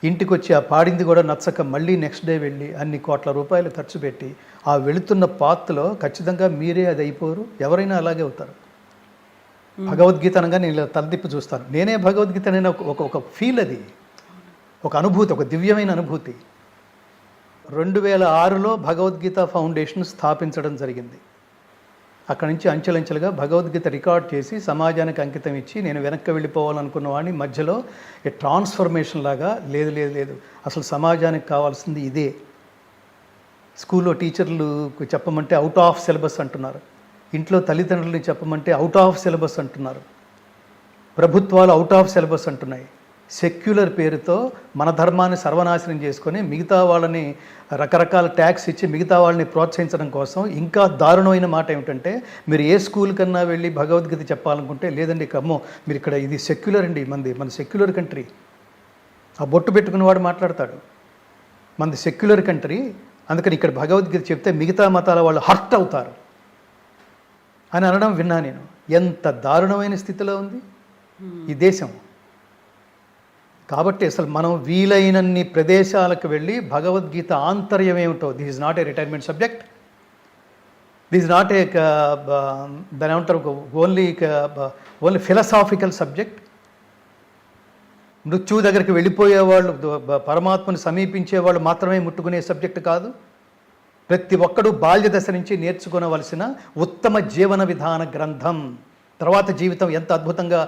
Speaker 1: ఇంటికి వచ్చి ఆ పాడింది కూడా నచ్చక మళ్ళీ నెక్స్ట్ డే వెళ్ళి అన్ని కోట్ల రూపాయలు ఖర్చు పెట్టి ఆ వెళుతున్న పాత్లో ఖచ్చితంగా మీరే అది అయిపోరు, ఎవరైనా అలాగే అవుతారు. భగవద్గీత అనగా నేను ఇలా తలదిప్పి చూస్తాను. నేనే భగవద్గీత అనే ఒక ఫీల్, అది ఒక అనుభూతి, ఒక దివ్యమైన అనుభూతి. 2006లో భగవద్గీత ఫౌండేషన్ స్థాపించడం జరిగింది. అక్కడి నుంచి అంచెలంచెలుగా భగవద్గీత రికార్డ్ చేసి సమాజానికి అంకితం ఇచ్చి నేను వెనక్కి వెళ్ళిపోవాలనుకున్న వాడిని మధ్యలో ట్రాన్స్ఫర్మేషన్ లాగా లేదు అసలు సమాజానికి కావాల్సింది ఇదే. స్కూల్లో టీచర్లు చెప్పమంటే అవుట్ ఆఫ్ సిలబస్ అంటున్నారు, ఇంట్లో తల్లిదండ్రులని చెప్పమంటే అవుట్ ఆఫ్ సిలబస్ అంటున్నారు, ప్రభుత్వాలు అవుట్ ఆఫ్ సిలబస్ అంటున్నాయి. సెక్యులర్ పేరుతో మన ధర్మాన్ని సర్వనాశనం చేసుకొని మిగతా వాళ్ళని రకరకాల ట్యాక్స్ ఇచ్చి మిగతా వాళ్ళని ప్రోత్సహించడం కోసం ఇంకా దారుణమైన మాట ఏమిటంటే, మీరు ఏ స్కూల్ కన్నా వెళ్ళి భగవద్గీత చెప్పాలనుకుంటే లేదండి కమ్మో మీరు ఇక్కడ ఇది సెక్యులర్ అండి, మన సెక్యులర్ కంట్రీ. ఆ బొట్టు పెట్టుకున్నవాడు మాట్లాడతాడు మనది సెక్యులర్ కంట్రీ, అందుకని ఇక్కడ భగవద్గీత చెప్తే మిగతా మతాల వాళ్ళు హర్ట్ అవుతారు అని అనడం విన్నా నేను. ఎంత దారుణమైన స్థితిలో ఉంది ఈ దేశం. కాబట్టి అసలు మనం వీలైనన్ని ప్రదేశాలకు వెళ్ళి భగవద్గీత ఆంతర్యం ఏమిటో, this is not a retirement subject, this is not a దాని ఏమంటారు ఓన్లీ ఫిలసాఫికల్ సబ్జెక్ట్. మృత్యువు దగ్గరికి వెళ్ళిపోయేవాళ్ళు, పరమాత్మను సమీపించేవాళ్ళు మాత్రమే ముట్టుకునే సబ్జెక్ట్ కాదు. ప్రతి ఒక్కడూ బాల్య దశ నుంచి నేర్చుకోవలసిన ఉత్తమ జీవన విధాన గ్రంథం. తర్వాత జీవితం ఎంత అద్భుతంగా,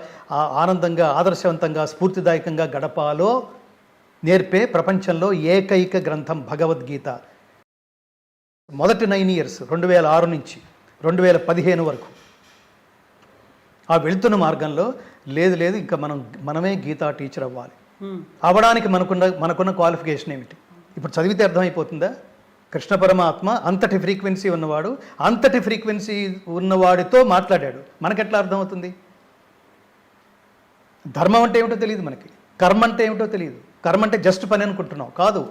Speaker 1: ఆనందంగా, ఆదర్శవంతంగా, స్ఫూర్తిదాయకంగా గడపాలో నేర్పే ప్రపంచంలో ఏకైక గ్రంథం భగవద్గీత. మొదటి 9 ఇయర్స్ 2006 నుంచి 2015 వరకు ఆ వెళుతున్న మార్గంలో లేదు ఇంకా మనమే గీతా టీచర్ అవ్వాలి. అవ్వడానికి మనకున్న క్వాలిఫికేషన్ ఏమిటి? ఇప్పుడు చదివితే అర్థమైపోతుందా? కృష్ణ పరమాత్మ అంతటి ఫ్రీక్వెన్సీ ఉన్నవాడు, అంతటి ఫ్రీక్వెన్సీ ఉన్నవాడితో మాట్లాడాడు. మనకెట్లా అర్థమవుతుంది? ధర్మం అంటే ఏమిటో తెలియదు మనకి, కర్మ అంటే ఏమిటో తెలియదు. కర్మ అంటే జస్ట్ పని అనుకుంటున్నాం, కాదు.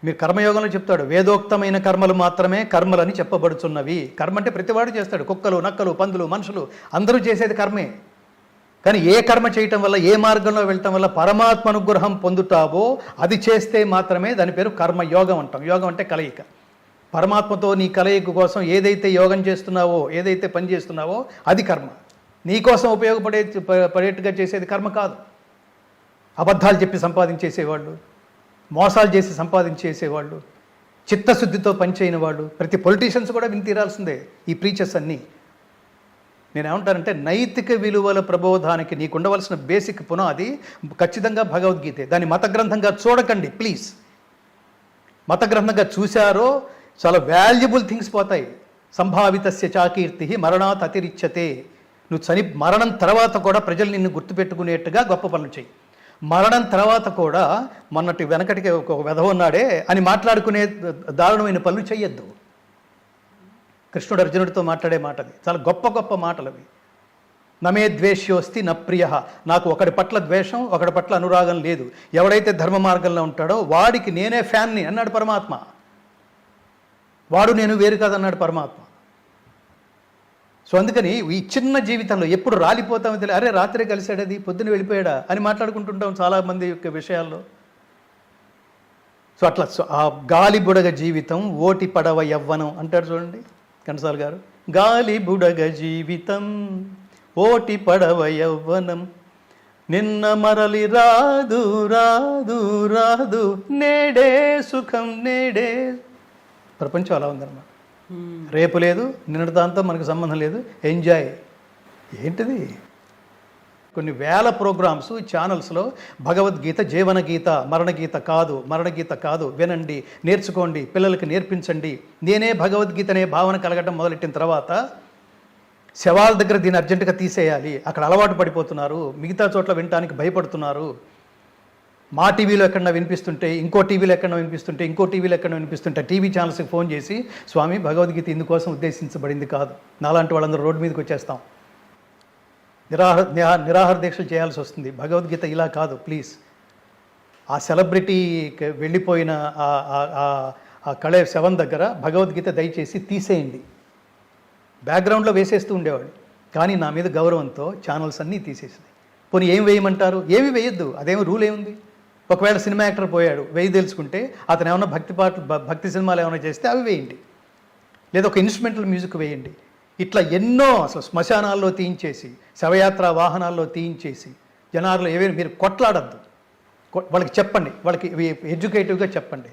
Speaker 1: మీరు కర్మయోగంలో చెప్తాడు వేదోక్తమైన కర్మలు మాత్రమే కర్మలని చెప్పబడుచున్నవి. కర్మ అంటే ప్రతివాడు చేస్తాడు, కుక్కలు, నక్కలు, పందులు, మనుషులు అందరూ చేసేది కర్మే. కానీ ఏ కర్మ చేయటం వల్ల, ఏ మార్గంలో వెళ్ళటం వల్ల పరమాత్మ అనుగ్రహం పొందుతావో అది చేస్తే మాత్రమే దాని పేరు కర్మయోగం అంటాం. యోగం అంటే కలయిక. పరమాత్మతో నీ కలయిక కోసం ఏదైతే యోగం చేస్తున్నావో, ఏదైతే పని చేస్తున్నావో అది కర్మ. నీకోసం పడేట్టుగా చేసేది కర్మ కాదు. అబద్ధాలు చెప్పి సంపాదించేసేవాళ్ళు, మోసాలు చేసి సంపాదించేసేవాళ్ళు, చిత్తశుద్ధితో పనిచేయని వాళ్ళు, ప్రతి పొలిటీషియన్స్ కూడా విని తీరాల్సిందే ఈ ప్రీచర్స్ అన్నీ. నేనేమంటానంటే నైతిక విలువల ప్రబోధానికి నీకు ఉండవలసిన బేసిక్ పునాది ఖచ్చితంగా భగవద్గీతే. దాన్ని మత గ్రంథంగా చూడకండి ప్లీజ్. మత గ్రంథంగా చూశారో చాలా వాల్యుబుల్ థింగ్స్ పోతాయి. సంభావితస్య చాకీర్తి మరణాత్ అతిరిచ్యతే. నువ్వు మరణం తర్వాత కూడా ప్రజలు నిన్ను గుర్తుపెట్టుకునేట్టుగా గొప్ప పనులు చేయి. మరణం తర్వాత కూడా మొన్నటి వెనకటికి ఒక వెధవ ఉన్నాడే అని మాట్లాడుకునే దారుణమైన పనులు చెయ్యొద్దు. కృష్ణుడు అర్జునుడితో మాట్లాడే మాటది, చాలా గొప్ప మాటలు అవి. నమే ద్వేష్యోస్తి న ప్రియ. నాకు ఒకడి పట్ల ద్వేషం, ఒకడి పట్ల అనురాగం లేదు. ఎవడైతే ధర్మ మార్గంలో ఉంటాడో వాడికి నేనే ఫ్యాన్ని అన్నాడు పరమాత్మ. వాడు నేను వేరు కాదన్నాడు పరమాత్మ. సో అందుకని ఈ చిన్న జీవితంలో ఎప్పుడు రాలిపోతామో తెలియదు. అరే రాత్రి కలిసాడది, పొద్దున వెళ్ళిపోయాడా అని మాట్లాడుకుంటుంటాం చాలామంది యొక్క విషయాల్లో. సో అట్లా ఆ గాలి బుడగ జీవితం, ఓటి పడవ యవ్వనం అంటారు చూడండి ఘంటసాల గారు. గాలి బుడగ జీవితం, ఓటి పడవ యవ్వనం, నిన్న మరలి రాదు రాదు రాదు, నేడే సుఖం నేడే. ప్రపంచం అలా ఉందన్నమాట. రేపు లేదు, నిన్నటి దాంతో మనకు సంబంధం లేదు, ఎంజాయ్. ఏంటిది? కొన్ని వేల ప్రోగ్రామ్స్ ఛానల్స్లో భగవద్గీత జీవన గీత, మరణగీత కాదు, మరణగీత కాదు, వినండి, నేర్చుకోండి, పిల్లలకి నేర్పించండి. నేనే భగవద్గీత అనే భావన కలగడం మొదలెట్టిన తర్వాత శవాల దగ్గర దీన్ని అర్జెంటుగా తీసేయాలి, అక్కడ అలవాటు పడిపోతున్నారు, మిగతా చోట్ల వినటానికి భయపడుతున్నారు. మా టీవీలో ఎక్కడన్నా వినిపిస్తుంటే, ఇంకో టీవీలో ఎక్కడన్నా వినిపిస్తుంటే, ఇంకో టీవీలో ఎక్కడన్నా వినిపిస్తుంటే టీవీ ఛానల్స్కి ఫోన్ చేసి, స్వామి భగవద్గీత ఇందుకోసం ఉద్దేశించబడింది కాదు, నాలాంటి వాళ్ళందరూ రోడ్డు మీదకి వచ్చేస్తాం, నిరాహార దీక్షలు చేయాల్సి వస్తుంది, భగవద్గీత ఇలా కాదు ప్లీజ్. ఆ సెలబ్రిటీ వెళ్ళిపోయిన ఆ కళే శవం దగ్గర భగవద్గీత దయచేసి తీసేయండి, బ్యాక్గ్రౌండ్లో వేసేస్తూ ఉండేవాడు. కానీ నా మీద గౌరవంతో ఛానల్స్ అన్నీ తీసేసినాయి. పోనీ ఏం వేయమంటారు? ఏమి వేయొద్దు, అదేమి రూల్ ఏముంది. ఒకవేళ సినిమా యాక్టర్ పోయాడు, వేయి తెలుసుకుంటే అతను ఏమన్నా భక్తి సినిమాలు ఏమైనా చేస్తే అవి వేయండి, లేదా ఒక ఇన్స్ట్రుమెంటల్ మ్యూజిక్ వేయండి. ఇట్లా ఎన్నో అసలు శ్మశానాల్లో తీయించేసి, శవయాత్ర వాహనాల్లో తీయించేసి, జనాల్లో ఏవైనా మీరు కొట్లాడద్దు, వాళ్ళకి చెప్పండి, వాళ్ళకి ఎడ్యుకేటివ్గా చెప్పండి.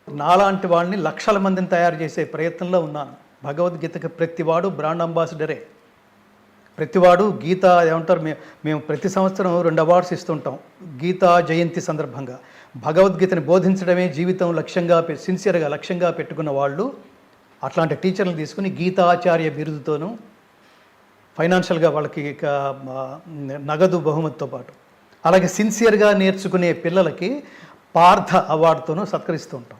Speaker 1: నాలాంటి వాళ్ళని లక్షల మందిని తయారు చేసే ప్రయత్నంలో ఉన్నాను. భగవద్గీతకి ప్రతివాడు బ్రాండ్ అంబాసిడరే. ప్రతివాడు గీత ఏమంటారు, మేము ప్రతి సంవత్సరం 2 అవార్డ్స్ ఇస్తుంటాం గీతా జయంతి సందర్భంగా. భగవద్గీతని బోధించడమే జీవితం లక్ష్యంగా, సిన్సియర్గా లక్ష్యంగా పెట్టుకున్న వాళ్ళు అట్లాంటి టీచర్లు తీసుకుని గీతాచార్య బిరుదుతోనూ ఫైనాన్షియల్గా వాళ్ళకి నగదు బహుమతితో పాటు, అలాగే సిన్సియర్గా నేర్చుకునే పిల్లలకి పార్థ అవార్డుతోనూ సత్కరిస్తూ ఉంటాం.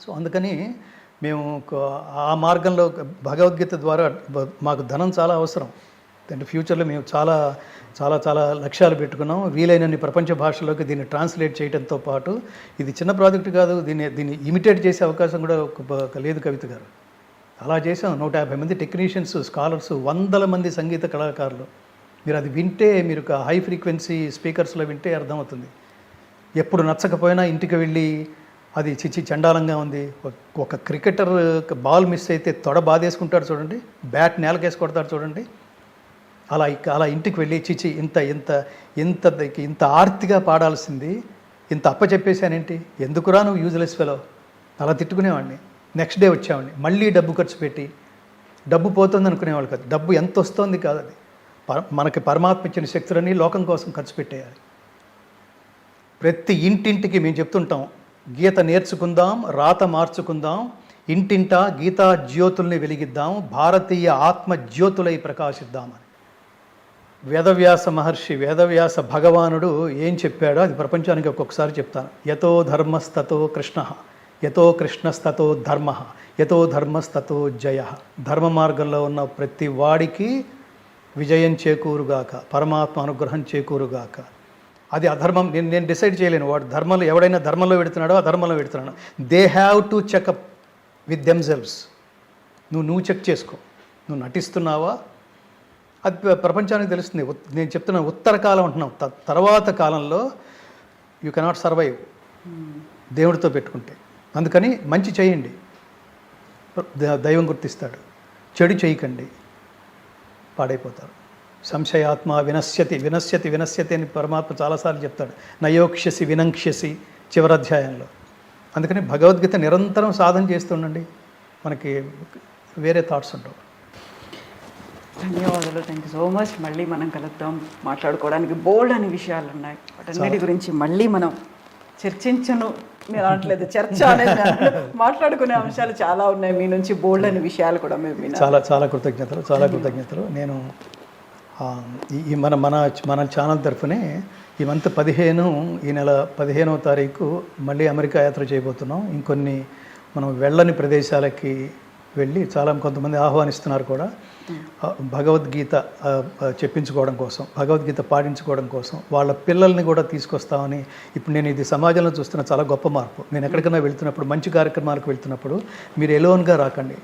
Speaker 1: సో అందుకని మేము ఆ మార్గంలో భగవద్గీత ద్వారా మాకు ధనం చాలా అవసరం. అంటే ఫ్యూచర్లో మేము చాలా చాలా చాలా లక్ష్యాలు పెట్టుకున్నాం. వీలైనన్ని ప్రపంచ భాషల్లోకి దీన్ని ట్రాన్స్లేట్ చేయడంతో పాటు, ఇది చిన్న ప్రాజెక్టు కాదు, దీన్ని ఇమిటేట్ చేసే అవకాశం కూడా లేదు కవిత గారు. అలా చేసాం. 150 మంది టెక్నీషియన్స్, స్కాలర్స్, 100 మంది సంగీత కళాకారులు. మీరు అది వింటే, మీరు ఒక హై ఫ్రీక్వెన్సీ స్పీకర్స్లో వింటే అర్థమవుతుంది. ఎప్పుడు నచ్చకపోయినా ఇంటికి వెళ్ళి అది చిచ్చి చండాలంగా ఉంది, ఒక క్రికెటర్ బాల్ మిస్ అయితే తొడ బాధేసుకుంటాడు చూడండి, బ్యాట్ నేలకేసి కొడతాడు చూడండి, అలా ఇంటికి వెళ్ళి చిచి ఇంత ఇంత ఇంత ఇంత ఆర్తిగా పాడాల్సింది ఇంత అప్పచెప్పేశానేంటి, ఎందుకురా నువ్వు యూజ్లెస్ ఫెలో, అలా తిట్టుకునేవాడిని. నెక్స్ట్ డే వచ్చేవాడిని, మళ్ళీ డబ్బు ఖర్చు పెట్టి, డబ్బు పోతుంది అనుకునేవాళ్ళు కాదు, డబ్బు ఎంత వస్తుంది కాదు, అది మనకి పరమాత్మ ఇచ్చిన శక్తులన్నీ లోకం కోసం ఖర్చు పెట్టేయాలి. ప్రతి ఇంటింటికి మేము చెప్తుంటాం, గీత నేర్చుకుందాం, రాత మార్చుకుందాం, ఇంటింటా గీతా జ్యోతుల్ని వెలిగిద్దాం, భారతీయ ఆత్మ జ్యోతులై ప్రకాశిద్దామని. వేదవ్యాస మహర్షి, వేదవ్యాస భగవానుడు ఏం చెప్పాడో అది ప్రపంచానికి ఒక్కొక్కసారి చెప్తాను. యతో ధర్మస్తతో కృష్ణ, యతో కృష్ణస్తతో ధర్మ, యతో ధర్మస్తతో జయ. ధర్మ మార్గంలో ఉన్న ప్రతి వాడికి విజయం చేకూరుగాక, పరమాత్మ అనుగ్రహం చేకూరుగాక. అది అధర్మం నేను డిసైడ్ చేయలేను. వాడు ధర్మంలో, ఎవడైనా ధర్మంలో పెడుతున్నాడో అధర్మంలో పెడుతున్నాడు. They have to checkup with themselves. నువ్వు చెక్ చేసుకో, నువ్వు నటిస్తున్నావా, అది ప్రపంచానికి తెలుస్తుంది. నేను చెప్తున్నా, ఉత్తర కాలం అంటున్నాం, తర్వాత కాలంలో యూ కెనాట్ సర్వైవ్ దేవుడితో పెట్టుకుంటే. అందుకని మంచి చేయండి, దైవం గుర్తిస్తాడు. చెడు చేయకండి, పాడైపోతారు. సంశయాత్మ వినశ్యతి వినశ్యతి వినశ్యతి అని పరమాత్మ చాలాసార్లు చెప్తాడు. నయోక్ష్యసి వినంక్ష్యసి చివరి అధ్యాయంలో. అందుకని భగవద్గీత నిరంతరం సాధన చేస్తుండండి, మనకి వేరే థాట్స్ ఉండవు.
Speaker 2: ధన్యవాదాలు, థ్యాంక్ యూ సో మచ్. మళ్ళీ మనం కలుద్దాం, మాట్లాడుకోవడానికి బోల్డ్ అనే విషయాలు ఉన్నాయి. వాటన్నిటి గురించి మళ్ళీ మనం చర్చించను, నేను అనట్లేదు, చర్చ అనేది మాట్లాడుకునే అంశాలు చాలా ఉన్నాయి. మీ నుంచి బోల్డ్ అనే విషయాలు కూడా మేము
Speaker 1: చాలా చాలా కృతజ్ఞతలు. నేను ఈ మన ఛానల్ తరఫునే ఈ మంత్ 15, ఈ నెల 15వ తారీఖు మళ్ళీ అమెరికా యాత్ర చేయబోతున్నాం. ఇంకొన్ని మనం వెళ్ళని ప్రదేశాలకి వెళ్ళి కొంతమంది ఆహ్వానిస్తున్నారు కూడా. భగవద్గీత చెప్పించుకోవడం కోసం, భగవద్గీత పాటించుకోవడం కోసం వాళ్ళ పిల్లల్ని కూడా తీసుకొస్తామని. ఇప్పుడు నేను ఇది సమాజంలో చూస్తున్న చాలా గొప్ప మార్పు. నేను ఎక్కడికైనా వెళ్తున్నప్పుడు, మంచి కార్యక్రమాలకు వెళ్తున్నప్పుడు మీరు ఎలోన్గా రాకండి,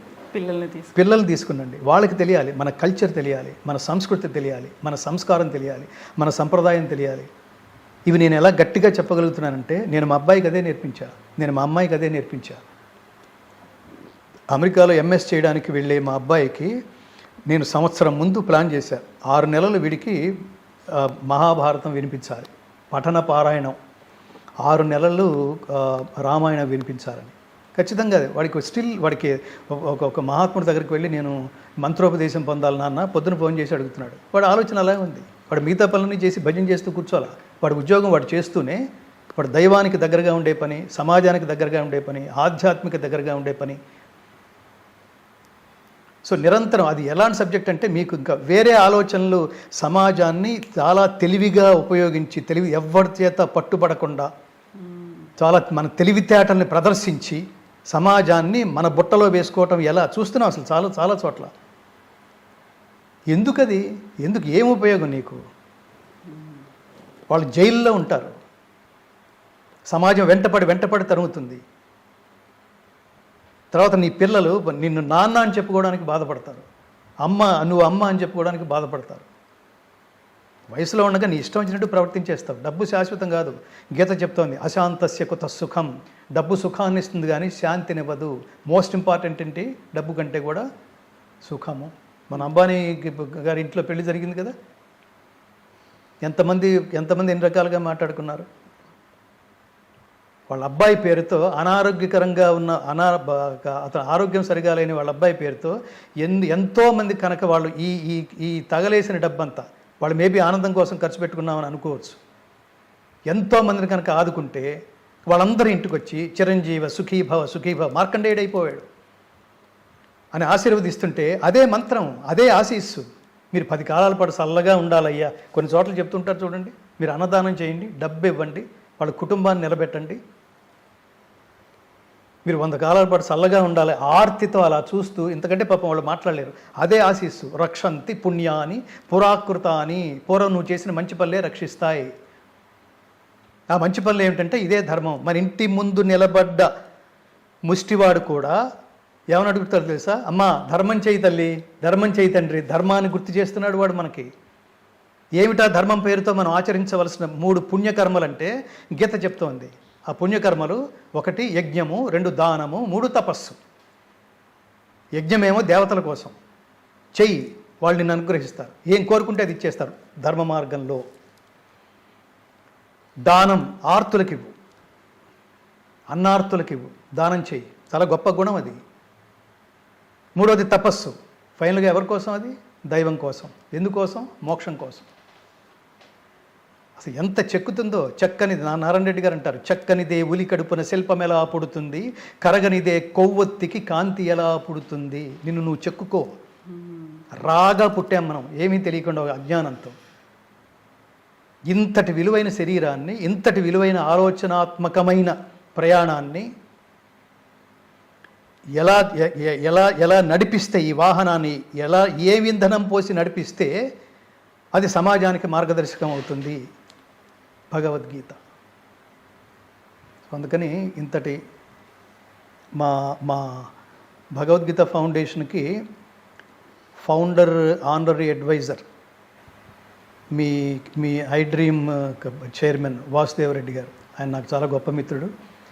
Speaker 1: పిల్లల్ని తీసుకునండి. వాళ్ళకి తెలియాలి, మన కల్చర్ తెలియాలి, మన సంస్కృతి తెలియాలి, మన సంస్కారం తెలియాలి, మన సంప్రదాయం తెలియాలి. ఇవి నేను ఎలా గట్టిగా చెప్పగలుగుతున్నానంటే, నేను మా అబ్బాయికి అదే నేర్పించా, నేను మా అమ్మాయికి అదే నేర్పించా. అమెరికాలో ఎంఎస్ చేయడానికి వెళ్ళే మా అబ్బాయికి నేను సంవత్సరం ముందు ప్లాన్ చేశాను. 6 నెలలు వీడికి మహాభారతం వినిపించాలి, పఠన పారాయణం, 6 నెలలు రామాయణం వినిపించాలని. ఖచ్చితంగా వాడికి స్టిల్ వాడికి ఒక మహాత్ముడి దగ్గరికి వెళ్ళి నేను మంత్రోపదేశం పొందాలి నాన్న పొద్దున ఫోన్ చేసి అడుగుతున్నాడు. వాడు ఆలోచన అలాగే ఉంది. వాడు మిగతా పనులన్నీ చేసి భజన చేస్తూ కూర్చోాలా. వాడి ఉద్యోగం వాడు చేస్తూనే వాడు దైవానికి దగ్గరగా ఉండే పని, సమాజానికి దగ్గరగా ఉండే పని, ఆధ్యాత్మిక దగ్గరగా ఉండే పని. సో నిరంతరం అది ఎలాంటి సబ్జెక్ట్ అంటే మీకు ఇంకా వేరే ఆలోచనలు సమాజాన్ని చాలా తెలివిగా ఉపయోగించి ఎవరి చేత పట్టుబడకుండా చాలా మన తెలివితేటల్ని ప్రదర్శించి సమాజాన్ని మన బుట్టలో వేసుకోవటం ఎలా చూస్తున్నాం అసలు చాలా చాలా చోట్ల. ఎందుకది? ఏం ఉపయోగం నీకు? వాళ్ళు జైల్లో ఉంటారు, సమాజం వెంటపడి తరుముతుంది. తర్వాత నీ పిల్లలు నిన్ను నాన్న అని చెప్పుకోవడానికి బాధపడతారు, నువ్వు అమ్మ అని చెప్పుకోవడానికి బాధపడతారు. వయసులో ఉండగా నీ ఇష్టం వచ్చినట్టు ప్రవర్తించేస్తావు. డబ్బు శాశ్వతం కాదు. గీత చెప్తోంది అశాంతస్య కుత సుఖం. డబ్బు సుఖాన్ని ఇస్తుంది కానీ శాంతినివ్వదు. మోస్ట్ ఇంపార్టెంట్ ఏంటి? డబ్బు కంటే కూడా సుఖము. మన అంబానీ గారి ఇంట్లో పెళ్లి జరిగింది కదా, ఎంతమంది ఎన్ని రకాలుగా మాట్లాడుకున్నారు. వాళ్ళ అబ్బాయి పేరుతో అనారోగ్యకరంగా ఉన్న అతను ఆరోగ్యం సరిగా లేని వాళ్ళ అబ్బాయి పేరుతో ఎంతోమంది కనుక వాళ్ళు ఈ తగలేసిన డబ్బంతా వాళ్ళు మేబీ ఆనందం కోసం ఖర్చు పెట్టుకున్నామని అనుకోవచ్చు. ఎంతోమందిని కనుక ఆదుకుంటే వాళ్ళందరూ ఇంటికి వచ్చి చిరంజీవ సుఖీభవ మార్కండేయుడైపోయాడు అని ఆశీర్వదిస్తుంటే అదే మంత్రం, అదే ఆశీస్సు. మీరు 10 కాలాల పాటు చల్లగా ఉండాలయ్యా. కొన్ని చోట్ల చెప్తుంటారు చూడండి, మీరు అన్నదానం చేయండి, డబ్బు ఇవ్వండి, వాళ్ళ కుటుంబాన్ని నిలబెట్టండి, మీరు 100 కాలాల పాటు చల్లగా ఉండాలి. ఆర్తితో అలా చూస్తూ ఇంతకంటే పాపం వాళ్ళు మాట్లాడలేరు. అదే ఆశీస్సు. రక్షంతి పుణ్యాని పురాకృతాని. పూర్వం నువ్వు చేసిన మంచి పనులే రక్షిస్తాయి. ఆ మంచి పనులు ఏమిటంటే ఇదే ధర్మం. మన ఇంటి ముందు నిలబడ్డ ముష్టివాడు కూడా ఏమని అడుగుతాడు తెలుసా? అమ్మా ధర్మం చేయి తల్లి, ధర్మం చేయి తండ్రి. ధర్మాన్ని గుర్తు చేస్తున్నాడు వాడు మనకి. ఏమిటా ధర్మం పేరుతో మనం ఆచరించవలసిన 3 పుణ్యకర్మలంటే గీత చెప్తోంది. ఆ పుణ్యకర్మలు 1 యజ్ఞము, 2 దానము, 3 తపస్సు. యజ్ఞమేమో దేవతల కోసం చెయ్యి, వాళ్ళు నిన్ను అనుగ్రహిస్తారు. ఏం కోరుకుంటే అది ఇచ్చేస్తారు ధర్మ మార్గంలో. దానం ఆర్తులకివ్వు, అన్నార్తులకివ్వు, దానం చెయ్యి. చాలా గొప్ప గుణం అది. 3వది తపస్సు. ఫైనల్గా ఎవరి కోసం? అది దైవం కోసం. ఎందుకోసం? మోక్షం కోసం. అసలు ఎంత చెక్కుతుందో. చక్కనిది నారాయణ రెడ్డి గారు అంటారు, చక్కనిదే ఉలి కడుపున శిల్పం ఎలా పుడుతుంది, కరగనిదే కొవ్వొత్తికి కాంతి ఎలా పుడుతుంది. నిన్ను నువ్వు చెక్కుకో. రాగా పుట్టాం మనం, ఏమీ తెలియకుండా అజ్ఞానంతో. ఇంతటి విలువైన శరీరాన్ని, ఇంతటి విలువైన ఆలోచనాత్మకమైన ప్రయాణాన్ని ఎలా ఎలా ఎలా నడిపిస్తే, ఈ వాహనాన్ని ఏ ఇంధనం పోసి నడిపిస్తే అది సమాజానికి మార్గదర్శకం అవుతుంది భగవద్గీత. అందుకని ఇంతటి మా భగవద్గీత ఫౌండేషన్కి ఫౌండర్ ఆనరీ అడ్వైజర్ మీ iDream chairman Vasudev Reddy గారు. ఆయన నాకు చాలా గొప్ప మిత్రుడు.